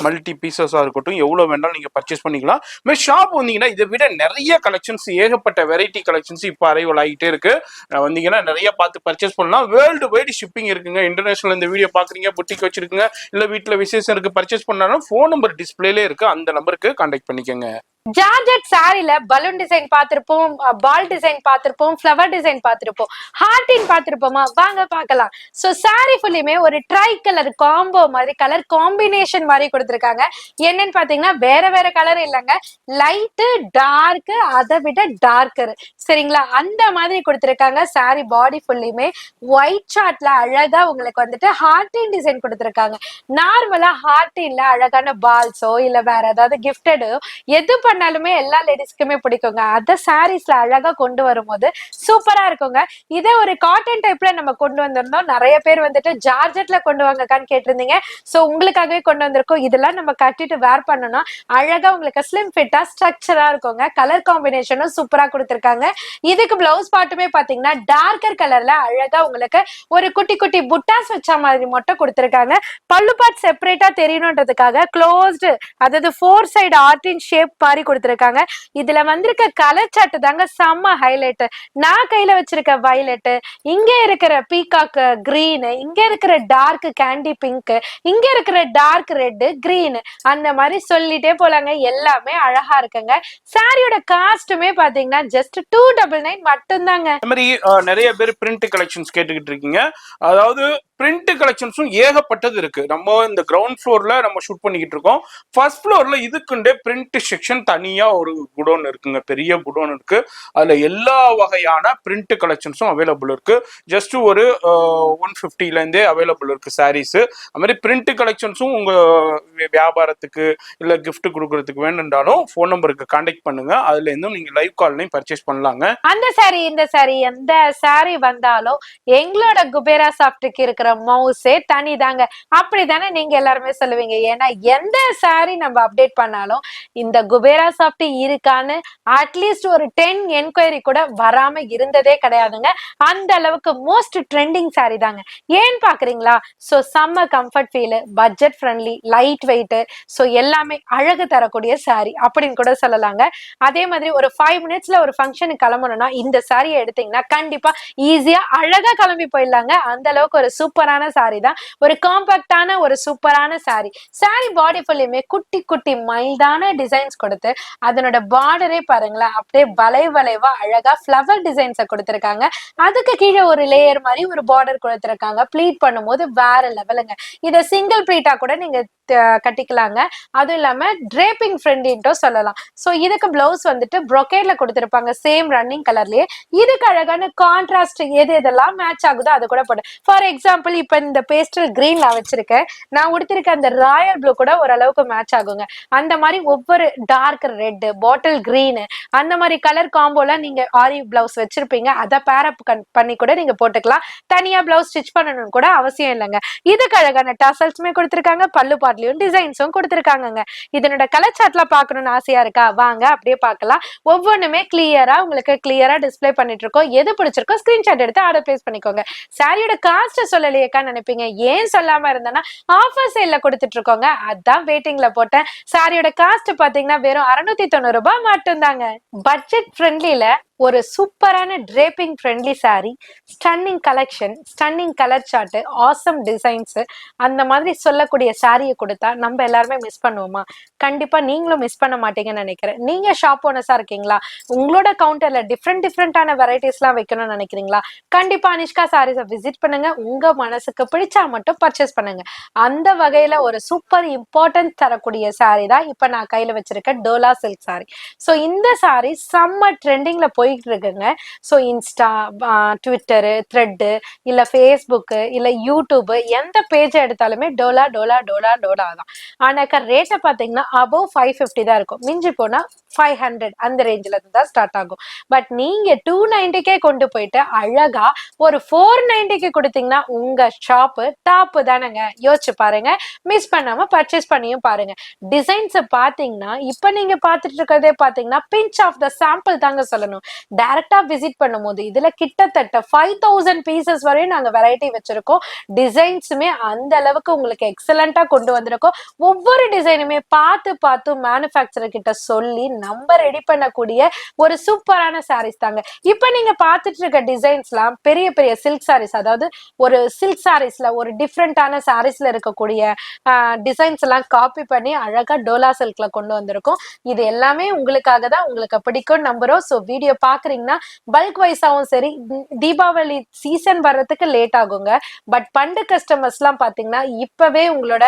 மல்டி பீசஸா இருக்கட்டும், எவ்வளவு வேணாலும் நீங்க பர்ச்சேஸ் பண்ணிக்கலாம். ஷாப் வந்தீங்கன்னா இதை விட நிறைய கலெக்ஷன்ஸ், ஏகப்பட்ட வெரைட்டி கலெக்ஷன்ஸ் இப்போ அரைவல் ஆகிட்டே இருக்கு. வந்தீங்கன்னா நிறைய பார்த்து பர்ச்சேஸ் பண்ணலாம். வேர்ல்டு வைடு ஷிப்பிங் இருக்குங்க. இன்டர்நேஷனல் இந்த வீடியோ பாக்குறீங்க, புட்டிக் வச்சிருக்கீங்க, இல்ல வீட்டுல விசேஷம் இருக்கு, பர்ச்சேஸ் பண்ணாலும் ஃபோன் நம்பர் டிஸ்பிளேலே இருக்கு. அந்த நம்பருக்கு கான்டாக்ட் பண்ணிக்கோங்க. ஜார்ஜெட் சாரில பலூன் டிசைன் பார்த்திருப்போம், பால் டிசைன் பார்த்திருப்போம், ஃப்ளவர் டிசைன் பார்த்திருப்போம், ஹார்டின் பார்த்திருப்போமா, வாங்க பார்க்கலாம். சோ சாரி ஃபுல்லுமே ஒரு ட்ரை கலர் காம்போ மாதிரி, கலர் காம்பினேஷன் மாதிரி கொடுத்திருக்காங்க. என்னன்னு பாத்தீங்கன்னா வேற வேற கலர் இல்லைங்க, லைட்டு டார்க், அதை விட டார்க்கர், சரிங்களா, அந்த மாதிரி கொடுத்திருக்காங்க. சாரி பாடி ஃபுல்லுமே ஒயிட் சார்ட்ல அழகா உங்களுக்கு வந்துட்டு ஹார்டின் டிசைன் கொடுத்திருக்காங்க. நார்மலா ஹார்டின்ல அழகான பால்ஸோ இல்ல வேற ஏதாவது கிஃப்டடோ எது பண்ணாலுமே எல்லா லேடிஸ்க்குமே பிடிக்குங்க. அத சாரீஸ்ல அழகா கொண்டு வரும்போது சூப்பரா இருக்குங்க. இதே ஒரு காட்டன் டைப்ல நம்ம கொண்டு வந்திருந்தோம். நிறைய பேர் வந்துட்டு ஜார்ஜெட்ல கொண்டு வாங்கக்கான்னு கேட்டிருந்தீங்க. சோ உங்களுக்காகவே கொண்டு வந்திருக்கோம். இதெல்லாம் நம்ம கட்டிட்டு வேர் பண்ணணும், அழகா உங்களுக்கு ஸ்லிம் ஃபிட்டா ஸ்ட்ரக்சரா இருக்குங்க. கலர் காம்பினேஷனும் சூப்பரா கொடுத்திருக்காங்க. இதுக்கு பிளவுஸ் பார்ட்டுமே பாத்தீங்கன்னா டார்க்கர் கலர்ல அழகா உங்களுக்கு ஒரு குட்டி குட்டி புட்டாஸ் வச்ச மாதிரி மட்டும் கொடுத்திருக்காங்க. பல்லு பார்ட் செப்பரேட்டா தெரியணுன்றதுக்காக க்ளோஸ்டு, அதாவது 4 சைடு ஆர்டின் ஷேப் மாதிரி கொடுத்திருக்காங்க. இதுல வந்திருக்க கலர் சார்ட் தாங்க செம்ம ஹைலைட். நான் கையில வச்சிருக்க வயலட், இங்க இருக்கிற பீகாக் கிரீன், இங்க இருக்கிற டார்க் கேண்டி பிங்க், இங்க இருக்கிற டார்க் ரெட், கிரீன், அந்த மாதிரி சொல்லிட்டே போலாங்க. எல்லாமே அழகா இருக்குங்க. சாரியோட காஸ்ட்டுமே பாத்தீங்கன்னா ஜஸ்ட் 299 மட்டும் தாங்க. இந்த மாதிரி நிறைய பேர் பிரிண்ட் கலெக்ஷன்ஸ் கேட்டுக்கிட்டு இருக்கீங்க. அதாவது பிரிண்ட் கலெக்ஷன்ஸும் ஏகப்பட்டது இருக்கு. நம்ம இந்த கிரவுண்ட் ஃப்ளோர்ல நம்ம ஷூட் பண்ணிக்கிட்டு இருக்கோம். ஃபர்ஸ்ட் ஃப்ளோர்ல இதுக்குண்டே பிரிண்ட் செக்ஷன் தனியா ஒரு குடோன் இருக்குங்க, பெரிய குடோன் இருக்கு. அதுல எல்லா வகையான பிரிண்ட் கலெக்ஷன்ஸும் அவைலபிள் இருக்கு. ஜஸ்ட் ஒரு 150ல இருந்தே அவைலபிள் இருக்கு சாரீஸ். அது மாதிரி பிரிண்ட் கலெக்ஷன்ஸும் உங்க வியாபாரத்துக்கு இல்ல கிஃப்ட் கொடுக்கறதுக்கு வேணும்னாலும் ஃபோன் நம்பருக்கு கான்டாக்ட் பண்ணுங்க. அதுல இருந்தும் நீங்க லைவ் கால்லையும் பர்ச்சேஸ் பண்ணலாங்க. அந்த சாரி இந்த சாரி எந்த சாரி வந்தாலும் எங்களோட குபேரா சாஃப்ட்டுக்கு இருக்கிற மவுஸே தனி தாங்க. அப்படித்தானே நீங்க எல்லாருமே சொல்லுவீங்க. ஏன்னா எந்த சாரி நம்ம அப்டேட் பண்ணாலும் இந்த குபேரா சாஃப்ட் இருக்கான்னு அட்லீஸ்ட் ஒரு 10 என்கொயரி கூட வராம இருந்ததே கிடையாதுங்க. அந்த அளவுக்கு மோஸ்ட் ட்ரெண்டிங் சாரி தாங்க. ஏன் பாக்குறீங்களா? சோ செம்ம comfort feel, budget friendly, light weight, so எல்லாமே அழகு தரக்கூடிய சாரி அப்படின்னு கூட சொல்லலாங்க. அதே மாதிரி ஒரு 5 மினிட்ஸ்ல ஒரு ஃபங்க்ஷனுக்கு கிளம்பணும்னா இந்த சாரியை எடுத்தீங்கன்னா கண்டிப்பா ஈஸியா அழகா கிளம்பி போயிடலாங்க. அந்த அளவுக்கு ஒரு சூப்பரான சாரி தான். ஒரு காம்பாக்டான ஒரு சூப்பரான சாரி. சாரி பாடி ஃபுல்லுமே குட்டி குட்டி மைல்டான டிசைன்ஸ் கொடுத்து அதனோட பார்டரே பாருங்களேன், அப்படியே வளைவா அழகா ஃப்ளவர் டிசைன்ஸை கொடுத்திருக்காங்க. அதுக்கு கீழே ஒரு லேயர் மாதிரி ஒரு பார்டர் கொடுத்திருக்காங்க. ப்ளீட் பண்ணும்போது வேற லெவலுங்க. இதை சிங்கிள் ப்ளீட்டா கூட நீங்க கட்டிக்கலாங்க. அதுவும் இல்லாம டிரேப்பிங் ஃப்ரெண்டின்ட்டோ சொல்லலாம். சோ இதுக்கு பிளவுஸ் வந்துட்டு ப்ரொக்கேட்ல கொடுத்திருப்பாங்க, சேம் ரன்னிங் கலர்லயே. இதுக்கு அழகான கான்ட்ராஸ்ட் எது எதெல்லாம் மேட்ச் ஆகுதோ அது கூட போடு. ஃபார் எக்ஸாம்பிள் இப்ப இந்த பேஸ்டல் கிரீன்ல வச்சிருக்கேன், நான் உடுத்திருக்க அந்த ராயல் ப்ளூ கூட ஓரளவுக்கு மேட்ச் ஆகுங்க. அந்த மாதிரி ஒவ்வொரு டார்க் ரெட், பாட்டில் கிரீன், அந்த மாதிரி கலர் காம்போல நீங்க ஆரி பிளவுஸ் வச்சிருப்பீங்க, அதை பேர் அப் பண்ணி கூட நீங்க போட்டுக்கலாம். தனியா பிளவுஸ் ஸ்டிச் பண்ணணும்னு கூட அவசியம் இல்லைங்க. இதுக்கு அழகான டாசல்ஸுமே கொடுத்திருக்காங்க, பல்லு பாட்லயும் டிசைன்ஸும் கொடுத்திருக்காங்க. இதனோட கலர் சார்ட்ல பாக்கணும்னு ஆசையா இருக்கா? வாங்க அப்படியே பார்க்கலாம். ஒவ்வொன்றுமே உங்களுக்கு கிளியரா டிஸ்பிளே பண்ணிட்டு இருக்கோம். எது பிடிச்சிருக்கோ ஸ்கிரீன்ஷாட் எடுத்து ஆர்டர் பிளேஸ் பண்ணிக்கோங்க. சாரியோட காஸ்ட் சொல்லலையேக்கா நினைப்பீங்க. ஏன் சொல்லாம இருந்தேன்னா ஆஃபர் சேல்ல கொடுத்துட்டு இருக்கோங்க, அதான் வெயிட்டிங்ல போட்டேன். சாரியோட காஸ்ட் பாத்தீங்கன்னா வெறும் 690 ரூபாய் மட்டும் தாங்க. பட்ஜெட் ஃப்ரெண்ட்லில ஒரு சூப்பரான draping friendly sari, stunning collection, stunning colour chart, awesome designs, அந்த மாதிரி சொல்லக்கூடிய சாரியை கொடுத்தா நம்ம எல்லாருமே மிஸ் பண்ணுவோமா? கண்டிப்பா நீங்களும் மிஸ் பண்ண மாட்டீங்கன்னு நினைக்கிறேன். நீங்க ஷாப் ஓனர்ஸா இருக்கீங்களா? உங்களோட கவுண்டர்ல டிஃப்ரெண்டான வெரைட்டிஸ் எல்லாம் வைக்கணும்னு நினைக்கிறீங்களா? கண்டிப்பா அனிஷ்கா சாரீஸை விசிட் பண்ணுங்க. உங்க மனசுக்கு பிடிச்சா மட்டும் பர்ச்சேஸ் பண்ணுங்க. அந்த வகையில ஒரு சூப்பர் இம்பார்ட்டன்ஸ் தரக்கூடிய சாரி தான் இப்ப நான் கையில வச்சிருக்க டோலா சில்க் சாரி. சோ இந்த சாரி செம்ம ட்ரெண்டிங்ல போயிட்டு இருக்குங்க. சோ இன்ஸ்டா, ட்விட்டர், த்ரெட், இல்ல ஃபேஸ்புக், இல்ல யூடியூப், எந்த பேஜ் எடுத்தாலுமே டோலா தான். ஆனாக்கா ரேட்டை பாத்தீங்கன்னா அபவ் 550 தான் இருக்கும். மிஞ்சி போனா 500 அந்த ரேஞ்சில இருந்து தான் ஸ்டார்ட் ஆகும். பட் நீங்க 290க்கே கொண்டு போயிட்டு அழகா ஒரு 490க்கு கொடுத்தீங்கன்னா உங்க ஷாப் டாப் தானங்க. யோசிச்சு பாருங்க, மிஸ் பண்ணாம பர்ச்சேஸ் பண்ணியும் பாருங்க. டிசைன்ஸ் பாத்தீங்கன்னா இப்ப நீங்க பாத்துட்டு இருக்கிறதே பாத்தீங்கன்னா பிஞ்ச் ஆஃப் த சாம்பிள் தாங்க சொல்லணும். டைரக்டா விசிட் பண்ணும்போது இதுல கிட்டத்தட்ட 5000 பீசஸ் வரையும் நாங்க வெரைட்டி வச்சிருக்கோம். டிசைன்ஸுமே அந்த அளவுக்கு உங்களுக்கு எக்ஸலண்டா கொண்டு வந்திருக்கோம். ஒவ்வொரு டிசைனுமே பார்த்து பார்த்து மேனுஃபேக்சரர் கிட்ட சொல்லி நம்ம ரெடி பண்ணக்கூடிய ஒரு சூப்பரான சாரீஸ் தாங்க. இப்ப நீங்க பாத்துட்டு இருக்க டிசைன்ஸ்லாம் பெரிய பெரிய சில்க் சாரீஸ், அதாவது ஒரு சில்க் சாரீஸ்ல ஒரு டிஃப்ரெண்டான சாரீஸ்ல இருக்கக்கூடிய டிசைன்ஸ் எல்லாம் காப்பி பண்ணி அழகா டோலா சில்க்ல கொண்டு வந்திருக்கோம். இது எல்லாமே உங்களுக்காக தான், உங்களுக்கு பிடிக்கும் நம்புறோம். ஸோ வீடியோ பாக்குறீங்கன்னா பல்க் வைஸாவும் சரி, தீபாவளி சீசன் வர்றதுக்கு லேட் ஆகுங்க. பட் பண்டு கஸ்டமர்ஸ் எல்லாம் பாத்தீங்கன்னா இப்பவே உங்களோட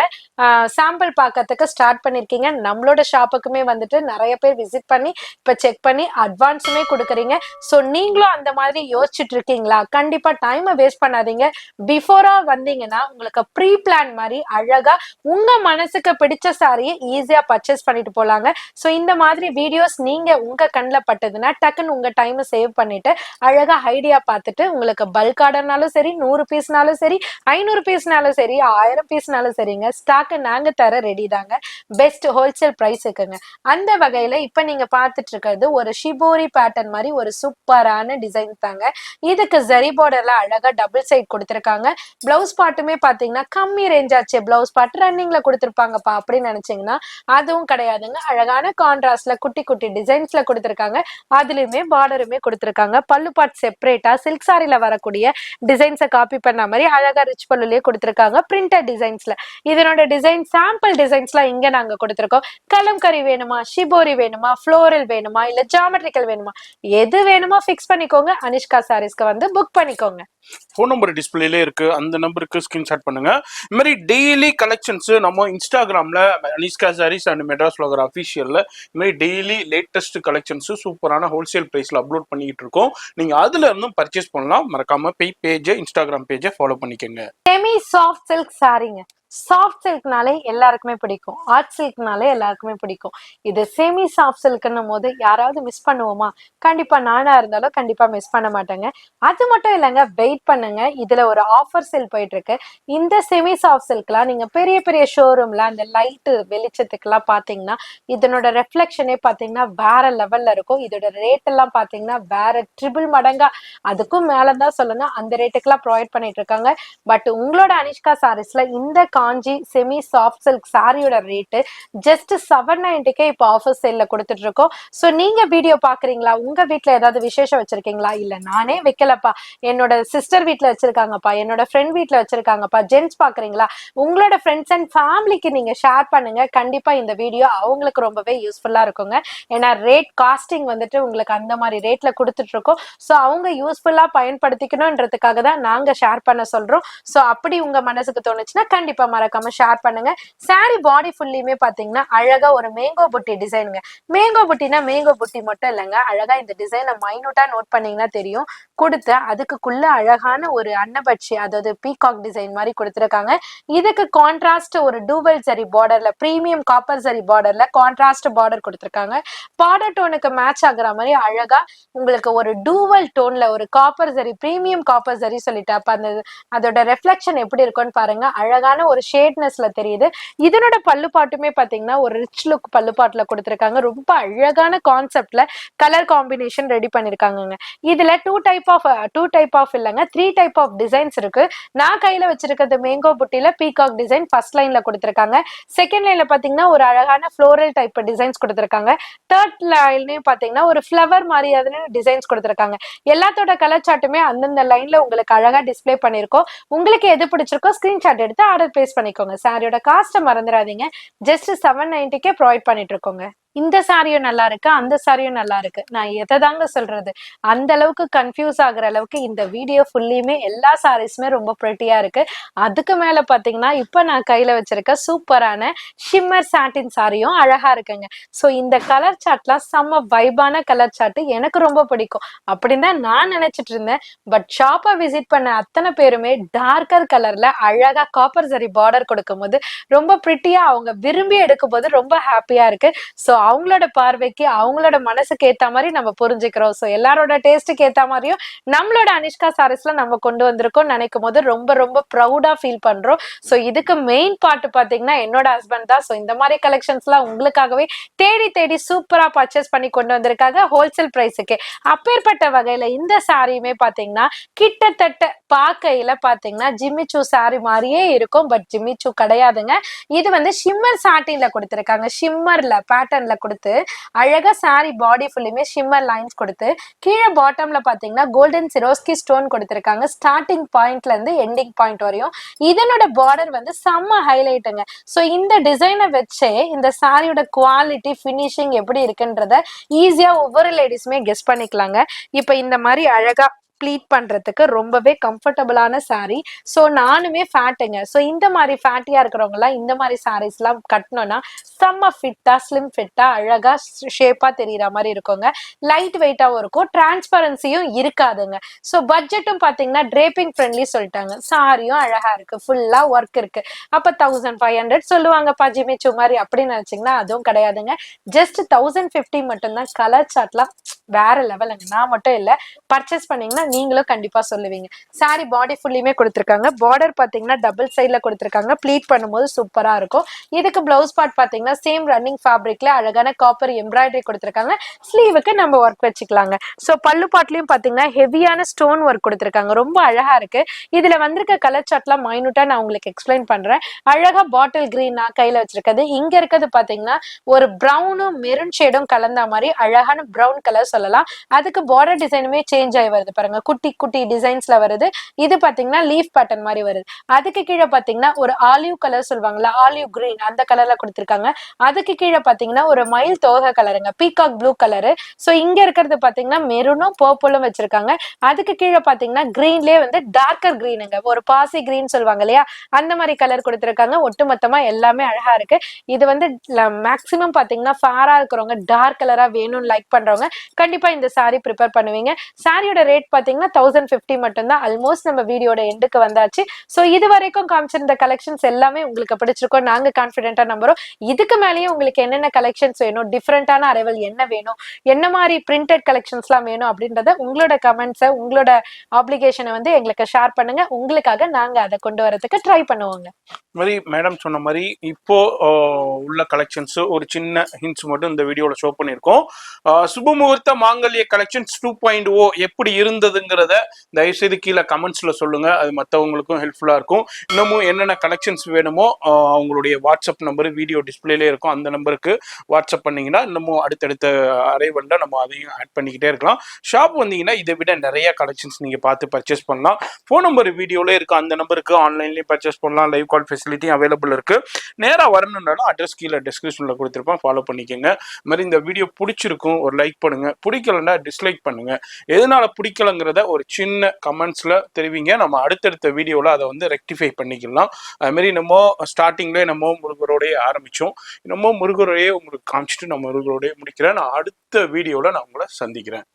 சாம்பிள் பார்க்கறதுக்கு ஸ்டார்ட் பண்ணிருக்கீங்க. நம்மளோட ஷாப்புக்குமே வந்துட்டு நிறைய பேர் விசிட் பண்ணி இப்ப செக் பண்ணி அட்வான்ஸுமே கொடுக்குறீங்க. ஸோ நீங்களும் அந்த மாதிரி யோசிச்சுட்டு இருக்கீங்களா? கண்டிப்பா டைமை வேஸ்ட் பண்ணாதீங்க. பிஃபோரா வந்தீங்கன்னா உங்களுக்கு ப்ரீ பிளான் மாதிரி அழகா உங்க மனசுக்கு பிடிச்ச சாரியை ஈஸியா பர்ச்சேஸ் பண்ணிட்டு போலாங்க. ஸோ இந்த மாதிரி வீடியோஸ் நீங்க உங்க கண்ணில் பட்டதுன்னா டக்குன்னு உங்க டைமை சேவ் பண்ணிட்டு அழகா ஐடியா பார்த்துட்டு உங்களுக்கு பல்க் ஆர்டர்னாலும் சரி, 100 பீஸ்னாலும் சரி, 500 பீஸ்னாலும் சரி, 1000 பீஸ்னாலும் சரிங்க, ஸ்டாக்கு நாங்க தர ரெடி தாங்க. பெஸ்ட் ஹோல்சேல் பிரைஸ் இருக்குங்க. அந்த வகையில இப்ப நீங்க பார்த்துட்டு இருக்கிறது ஒரு ஷிபோரி பேட்டர்ன் மாதிரி ஒரு சூப்பரான டிசைன் தாங்க. இதுக்கு ஜரி பார்டர்ல அழகா டபுள் சைட் கொடுத்திருக்காங்க. பிளவுஸ் பார்ட்டுமே பாத்தீங்கன்னா கம்மி ரேஞ்ச் ஆச்சு, பிளவுஸ் பார்ட் ரன்னிங்ல கொடுத்திருப்பாங்கப்பா அப்படின்னு நினைச்சீங்கன்னா அதுவும் கிடையாதுங்க. அழகான கான்ட்ராஸ்ட்ல குட்டி குட்டி டிசைன்ஸ்ல கொடுத்திருக்காங்க. அதுலயுமே பார்டருமே கொடுத்திருக்காங்க. பல்லு பார்ட் செப்பரேட்டா சில்க் சாரில வரக்கூடிய டிசைன்ஸை காப்பி பண்ண மாதிரி அழகா ரிச் பல்லுலயே கொடுத்திருக்காங்க பிரிண்டட் டிசைன்ஸ்ல. இதனோட டிசைன் சாம்பிள் டிசைன்ஸ்லாம் இங்க நாங்க கொடுத்திருக்கோம். கலம்கரி வேணுமா, ஷிபோரி வேணுமா, ஃப்ளோரல் வேணுமா, இல்ல ஜாமெட்ரிக்கல் வேணுமா, எது வேணுமோ ஃபிக்ஸ் பண்ணிக்கோங்க. அனிஷ்கா சாரீஸ்க்கு வந்து புக் பண்ணிக்கோங்க. ஃபோன் நம்பர் டிஸ்பிளேல இருக்கு, அந்த நம்பருக்கு ஸ்கிரீன்ஷாட் பண்ணுங்க. இந்த மாதிரி டெய்லி கலெக்ஷன்ஸ் நம்ம இன்ஸ்டாகிராம்ல அனிஷ்கா சாரீஸ் அண்ட் மெட்ராஸ் வ்ளாகர் அஃபிஷியல்ல இந்த மாதிரி டெய்லி லேட்டஸ்ட் கலெக்ஷன்ஸ் சூப்பரான ஹோல்சேல் பிரைஸ்ல அப்லோட் பண்ணிட்டு இருக்கோம். நீங்க அதுல இருந்தும் பர்ச்சேஸ் பண்ணலாம். மறக்காம இன்ஸ்டாகிராம் பேஜை ஃபாலோ பண்ணிக்கோங்க. செமி சாஃப்ட் சில்க் சாரீங்க. சாஃப்ட் சில்க்னாலே எல்லாருக்குமே பிடிக்கும், ஆர்ட் சில்க்னாலே எல்லாருக்குமே பிடிக்கும். இது செமி சாஃப்ட் சில்க்னும் போது யாராவது மிஸ் பண்ணுவோமா? கண்டிப்பா நானா இருந்தாலும் கண்டிப்பா மிஸ் பண்ண மாட்டேங்க. அது மட்டும் இல்லைங்க, வெயிட் பண்ணுங்க, இதுல ஒரு ஆஃபர் சேல் போயிட்டு இருக்கு. இந்த செமி சாஃப்ட் சில்க்லாம் நீங்க பெரிய பெரிய ஷோரூம்ல அந்த லைட் வெளிச்சத்துக்குலாம் பாத்தீங்கன்னா இதனோட ரெஃப்ளெக்ஷனே பாத்தீங்கன்னா வேற லெவல்ல இருக்கும். இதோட ரேட் எல்லாம் பாத்தீங்கன்னா வேற ட்ரிபிள் மடங்கா, அதுக்கும் மேலதான் சொல்லுங்க, அந்த ரேட்டுக்கெல்லாம் ப்ரொவைட் பண்ணிட்டு இருக்காங்க. பட் உங்களோட அனிஷ்கா சாரீஸ்ல இந்த காஞ்சி செமி சாஃப்ட் சில்க் சாரியோட ரேட்டு ஜஸ்ட் 790க்கே இப்போ ஆஃபர் சேல்ல கொடுத்துட்டு இருக்கோம். ஸோ நீங்க வீடியோ பாக்குறீங்களா? உங்க வீட்டுல ஏதாவது விசேஷம் வச்சிருக்கீங்களா? இல்ல நானே வைக்கலப்பா, என்னோட சிஸ்டர் வீட்டுல வச்சிருக்காங்கப்பா, என்னோட ஃப்ரெண்ட் வீட்டுல வச்சிருக்காங்கப்பா, ஜென்ட்ஸ் பாக்குறீங்களா? உங்களோட ஃப்ரெண்ட்ஸ் அண்ட் ஃபேமிலிக்கு நீங்க ஷேர் பண்ணுங்க. கண்டிப்பா இந்த வீடியோ அவங்களுக்கு ரொம்பவே யூஸ்ஃபுல்லா இருக்குங்க. ஏன்னா ரேட் காஸ்டிங் வந்துட்டு உங்களுக்கு அந்த மாதிரி ரேட்ல கொடுத்துட்டு இருக்கோம். ஸோ அவங்க யூஸ்ஃபுல்லா பயன்படுத்திக்கணும்ன்றதுக்காக தான் நாங்க ஷேர் பண்ண சொல்றோம். ஸோ அப்படி உங்க மனசுக்கு தோணுச்சுன்னா கண்டிப்பா மறக்காம ஷேர் பண்ணுங்க. சாரி பாடி ஃபுல்லியுமே பாத்தீங்கன்னா அழகா ஒரு மேங்கோ புட்டி டிசைனுங்க. மேங்கோ புட்டினா மேங்கோ புட்டி மட்டும் இல்லைங்க, அழகா இந்த டிசைனை மைனூட்டா நோட் பண்ணீங்கன்னா தெரியும். கொடுத்த அதுக்குள்ள அழகான ஒரு அன்னபட்சி, அதாவது பீகாக் டிசைன் மாதிரி கொடுத்திருக்காங்க. இதுக்கு கான்ட்ராஸ்ட் ஒரு டூவல் சரி பார்டர்ல, பிரீமியம் காப்பர் சரி பார்டர்ல கான்ட்ராஸ்ட் பார்டர் கொடுத்திருக்காங்க. பார்டர் டோனுக்கு மேட்ச் ஆகுற மாதிரி அழகா உங்களுக்கு ஒரு டூவல் டோன்ல ஒரு காப்பர் சரி, பிரீமியம் காப்பர் சரி சொல்லிட்டு அப்ப அந்த அதோட ரெஃப்ளெக்ஷன் எப்படி இருக்கும்னு பாருங்க. அழகான ஒரு ஷேட்னஸ்ல தெரியுது. இதனோட பல்லு பாட்டுமே பாத்தீங்கன்னா ஒரு ரிச் லுக் பல்லு பாட்டுல கொடுத்திருக்காங்க. ரொம்ப அழகான கான்செப்ட்ல கலர் காம்பினேஷன் ரெடி பண்ணிருக்காங்க. இதுல டூ டைப் ஆஃப் இல்லைங்க, 3 டைப் ஆஃப் டிசைன்ஸ் இருக்கு. நான் கையில வச்சிருக்கிறது மேங்கோ புட்டில பீகாக் டிசைன் ஃபர்ஸ்ட் லைன்ல கொடுத்திருக்காங்க. செகண்ட் லைன்ல பாத்தீங்கன்னா ஒரு அழகான ஃப்ளோரல் டைப் டிசைன்ஸ் கொடுத்திருக்காங்க. தேர்ட் லைன்லயும் பாத்தீங்கன்னா ஒரு ஃபிளவர் மாதிரியான டிசைன்ஸ் கொடுத்திருக்காங்க. எல்லாத்தோட கலர் சார்ட்டுமே அந்தந்த லைன்ல உங்களுக்கு அழகா டிஸ்பிளே பண்ணிருக்கோம். உங்களுக்கு எது பிடிச்சிருக்கோ ஸ்கிரீன்ஷாட் எடுத்து ஆர்டர் பிளேஸ் பண்ணிக்கோங்க. சாரியோட காஸ்ட்டை மறந்துடாதீங்க. ஜஸ்ட் 790க்கே ப்ரொவைட் பண்ணிட்டு இருக்கோங்க. இந்த சாரியும் நல்லா இருக்கு, அந்த சாரியும் நல்லா இருக்கு, நான் எதை தாங்க சொல்றது? அந்த அளவுக்கு கன்ஃபியூஸ் ஆகுற அளவுக்கு இந்த வீடியோ ஃபுல்லியுமே எல்லா சாரீஸுமே ரொம்ப பிரிட்டியா இருக்கு. அதுக்கு மேல பாத்தீங்கன்னா இப்ப நான் கையில வச்சிருக்க சூப்பரான ஷிம்மர் சாட்டின் சாரியும் அழகா இருக்குங்க. ஸோ இந்த கலர் சார்ட்லாம் செம்ம வைபான கலர் சார்ட், எனக்கு ரொம்ப பிடிக்கும் அப்படின்னு தான் நான் நினைச்சிட்டு இருந்தேன். பட் ஷாப்பை விசிட் பண்ண அத்தனை பேருமே டார்க்கர் கலர்ல அழகா காப்பர் சரி பார்டர் கொடுக்கும் போது ரொம்ப பிரிட்டியா அவங்க விரும்பி எடுக்கும் போது ரொம்ப ஹாப்பியா இருக்கு. ஸோ அவங்களோட பார்வைக்கு அவங்களோட மனசுக்கு ஏத்த மாதிரி நம்ம புரிஞ்சுக்கிறோம். சோ எல்லாரோட டேஸ்ட்டுக்கு ஏத்த மாதிரியும் நம்மளோட அனிஷ்கா சாரீஸ்ல நம்ம கொண்டு வந்திருக்கோம் நினைக்கும் போது ரொம்ப ரொம்ப ப்ரௌடா ஃபீல் பண்றோம். சோ இதுக்கு மெயின் பார்ட் பாத்தீங்கன்னா என்னோட ஹஸ்பண்ட் தான். சோ இந்த மாதிரி கலெக்ஷன்ஸ் எல்லாம் உங்களுக்காகவே தேடி தேடி சூப்பரா பர்ச்சேஸ் பண்ணி கொண்டு வந்திருக்காங்க ஹோல்சேல் பிரைஸுக்கு. அப்பேற்பட்ட வகையில இந்த சாரியுமே பாத்தீங்கன்னா கிட்டத்தட்ட பாக்கையில பாத்தீங்கன்னா ஜிம்மிச்சூ சாரி மாதிரியே இருக்கும். பட் ஜிம்மிச்சூ கிடையாதுங்க. இது வந்து ஷிம்மர் சாட்டின்ல கொடுத்திருக்காங்க. ஷிம்மர்ல பேட்டர்ன்ல கொடுத்து அழகா சாரி பாடி ஃபுல்லுமே ஷிம்மர் லைன்ஸ் கொடுத்து கீழே பாட்டம்ல பாத்தீங்கன்னா கோல்டன் சிரோஸ்கி ஸ்டோன் கொடுத்திருக்காங்க. ஸ்டார்டிங் பாயிண்ட்ல இருந்து எண்டிங் பாயிண்ட் வரையும் இதனோட பார்டர் வந்து செம்ம ஹைலைட்டுங்க. சோ இந்த டிசைனை வச்சே இந்த சாரியோட குவாலிட்டி ஃபினிஷிங் எப்படி இருக்குன்றத ஈஸியா ஒவ்வொரு லேடிஸுமே கெஸ் பண்ணிக்கலாங்க. இப்ப இந்த மாதிரி அழகா ப்ளீட் பண்றதுக்கு ரொம்பவே கம்ஃபர்டபுளான சாரி. ஸோ நானுமே ஃபேட்டுங்க. ஸோ இந்த மாதிரி ஃபேட்டியா இருக்கிறவங்க எல்லாம் இந்த மாதிரி சாரீஸ் எல்லாம் கட்டணும்னா செம்ம ஃபிட்டா ஸ்லிம் ஃபிட்டா அழகா ஷேப்பா தெரியற மாதிரி இருக்குங்க. லைட் வெயிட்டாவும் இருக்கும், டிரான்ஸ்பரன்சியும் இருக்காதுங்க. ஸோ பட்ஜெட்டும் பாத்தீங்கன்னா டிரேப்பிங் ஃப்ரெண்ட்லி சொல்லிட்டாங்க. சாரியும் அழகா இருக்கு, ஃபுல்லா ஒர்க் இருக்கு. அப்ப 1500 சொல்லுவாங்கப்பா ஜிமிச்சூ மாதிரி அப்படின்னு நினைச்சீங்கன்னா அதுவும் கிடையாதுங்க. ஜஸ்ட் 1050 மட்டும்தான். கலர் சார்ட்லாம் வேற லெவலுங்க. நான் மட்டும் இல்ல, பர்ச்சேஸ் பண்ணீங்கன்னா நீங்களும் கண்டிப்பா சொல்லுவீங்க. சாரி பாடி ஃபுல்லியுமே கொடுத்திருக்காங்க. பார்டர் பாத்தீங்கன்னா டபுள் சைட்ல கொடுத்திருக்காங்க. ப்ளீட் பண்ணும்போது சூப்பரா இருக்கும். இதுக்கு பிளவுஸ் பார்ட் பாத்தீங்கன்னா சேம் ரன்னிங் ஃபேப்ரிக்ல அழகான காப்பர் எம்ப்ராய்டரி கொடுத்திருக்காங்க. ஸ்லீவுக்கு நம்ம ஒர்க் வச்சுக்கலாங்க. சோ பல்லு பாட்லயும் பாத்தீங்கன்னா ஹெவியான ஸ்டோன் ஒர்க் கொடுத்திருக்காங்க. ரொம்ப அழகா இருக்கு. இதுல வந்திருக்க கலர் சார்ட்லாம் மைனூட்டா நான் உங்களுக்கு எக்ஸ்பிளைன் பண்றேன். அழகா பாட்டில் கிரீன் நான் கையில வச்சிருக்கிறது. இங்க இருக்கிறது பாத்தீங்கன்னா ஒரு பிரவுனும் மெரூன் ஷேடும் கலந்த மாதிரி அழகான பிரவுன் கலர் சொல்லலாம். அதுக்கு பார்டர் டிசைனுமே சேஞ்ச் ஆகி வருது பாருங்க. குட்டி குட்டி டிசைன்ஸ்ல வருது. இது பாத்தீங்கன்னா லீஃப் பேட்டர்ன் மாதிரி வருது. அதுக்கு கீழே பாத்தீங்கன்னா ஒரு ஆலிவ் கலர் சொல்லுவாங்கல்ல, ஆலிவ் கிரீன் அந்த கலர்ல கொடுத்திருக்காங்க. அதுக்கு கீழே பாத்தீங்கன்னா ஒரு மயில் தோகை கலருங்க, பீகாக் ப்ளூ கலரு. சோ இங்க இருக்கிறது பாத்தீங்கன்னா மெரூனும் பர்பிளும் வச்சிருக்காங்க. அதுக்கு கீழே பாத்தீங்கன்னா கிரீன்லயே வந்து டார்க்கர் கிரீனுங்க, ஒரு பாசி கிரீன் சொல்லுவாங்க இல்லையா, அந்த மாதிரி கலர் கொடுத்திருக்காங்க. ஒட்டுமொத்தமா எல்லாமே அழகா இருக்கு. இது வந்து மேக்சிமம் பாத்தீங்கன்னா ஃபேரா இருக்கிறவங்க டார்க் கலரா வேணும்னு லைக் பண்றவங்க கண்டிப்பா இந்த சாரி ப்ரிப்பேர் பண்ணுவீங்க. சாரியோட ரேட் பாத்தீங்கன்னா 1050 மட்டும்தான். ஆல்மோஸ்ட் நம்ம வீடியோட எண்டுக்கு வந்தாச்சு. சோ இது வரைக்கும் காமிச்சிருந்த கலெக்ஷன்ஸ் எல்லாமே உங்களுக்கு பிடிச்சிருக்கோம் நாங்க கான்ஃபிடென்ட்டா நம்புறோம். இதுக்கு மேலேயே உங்களுக்கு என்னென்ன கலெக்ஷன்ஸ் வேணும், டிஃப்ரெண்டான அரைவல் என்ன வேணும், என்ன மாதிரி பிரிண்டட் கலெக்ஷன்ஸ் எல்லாம் வேணும் அப்படின்றத உங்களோட கமெண்ட்ஸை உங்களோட ஆப்ளிகேஷனை வந்து எங்களுக்கு ஷேர் பண்ணுங்க. உங்களுக்காக நாங்க அதை கொண்டு வரதுக்கு ட்ரை பண்ணுவோங்க. மாதிரி மேடம் சொன்ன மாதிரி இப்போ உள்ள கலெக்ஷன்ஸ் ஒரு சின்ன ஹிண்ட்ஸ் மட்டும் இந்த வீடியோல ஷோ பண்ணியிருக்கோம். சுபமுகூர்த்த மாங்கல்ய கலெக்ஷன்ஸ் 2.0 எப்படி இருந்ததுங்கிறத தயவுசெய்து கீழே கமெண்ட்ஸ்ல சொல்லுங்க. அது மற்றவங்களுக்கும் ஹெல்ப்ஃபுல்லா இருக்கும். இன்னமும் என்னென்ன கலெக்ஷன்ஸ் வேணுமோ அவங்களுடைய வாட்ஸ்அப் நம்பர் வீடியோ டிஸ்பிளேலே இருக்கும். அந்த நம்பருக்கு வாட்ஸ்அப் பண்ணீங்கன்னா இன்னமும் அடுத்தடுத்த அரைவல்ல நம்ம அதையும் ஆட் பண்ணிக்கிட்டே இருக்கலாம். ஷாப் வந்தீங்கன்னா இதை விட நிறைய கலெக்ஷன்ஸ் நீங்க பார்த்து பர்ச்சேஸ் பண்ணலாம். ஃபோன் நம்பர் வீடியோல இருக்கு, அந்த நம்பருக்கு ஆன்லைன்லயும் பர்ச்சேஸ் பண்ணலாம். லைவ் கால் ஃபெசிலிட்டி அவைலபிள் இருக்கு. நேரா வரணும்னாலும் அட்ரஸ் கீழே டிஸ்கிரிப்ஷன்ல கொடுத்துருப்பேன், ஃபாலோ பண்ணிக்கோங்க. இது மாதிரி இந்த வீடியோ பிடிச்சிருக்கும் ஒரு லைக் பண்ணுங்க, பிடிக்கலன்னா டிஸ்லைக் பண்ணுங்க. எதனால பிடிக்கலங்கிறத ஒரு சின்ன கமெண்ட்ஸ்ல தெரிவிங்க. நம்ம அடுத்தடுத்த வீடியோல அதை வந்து ரெக்டிஃபை பண்ணிக்கலாம். அது மாதிரி நம்ம ஸ்டார்டிங்லேயே நம்ம முருகரோடய ஆரம்பிச்சோம். நம்ம முருகரோடையே உங்களுக்கு காமிச்சிட்டு நம்ம முருகரோடய முடிக்கிறேன். நான் அடுத்த வீடியோல நான் உங்களை சந்திக்கிறேன்.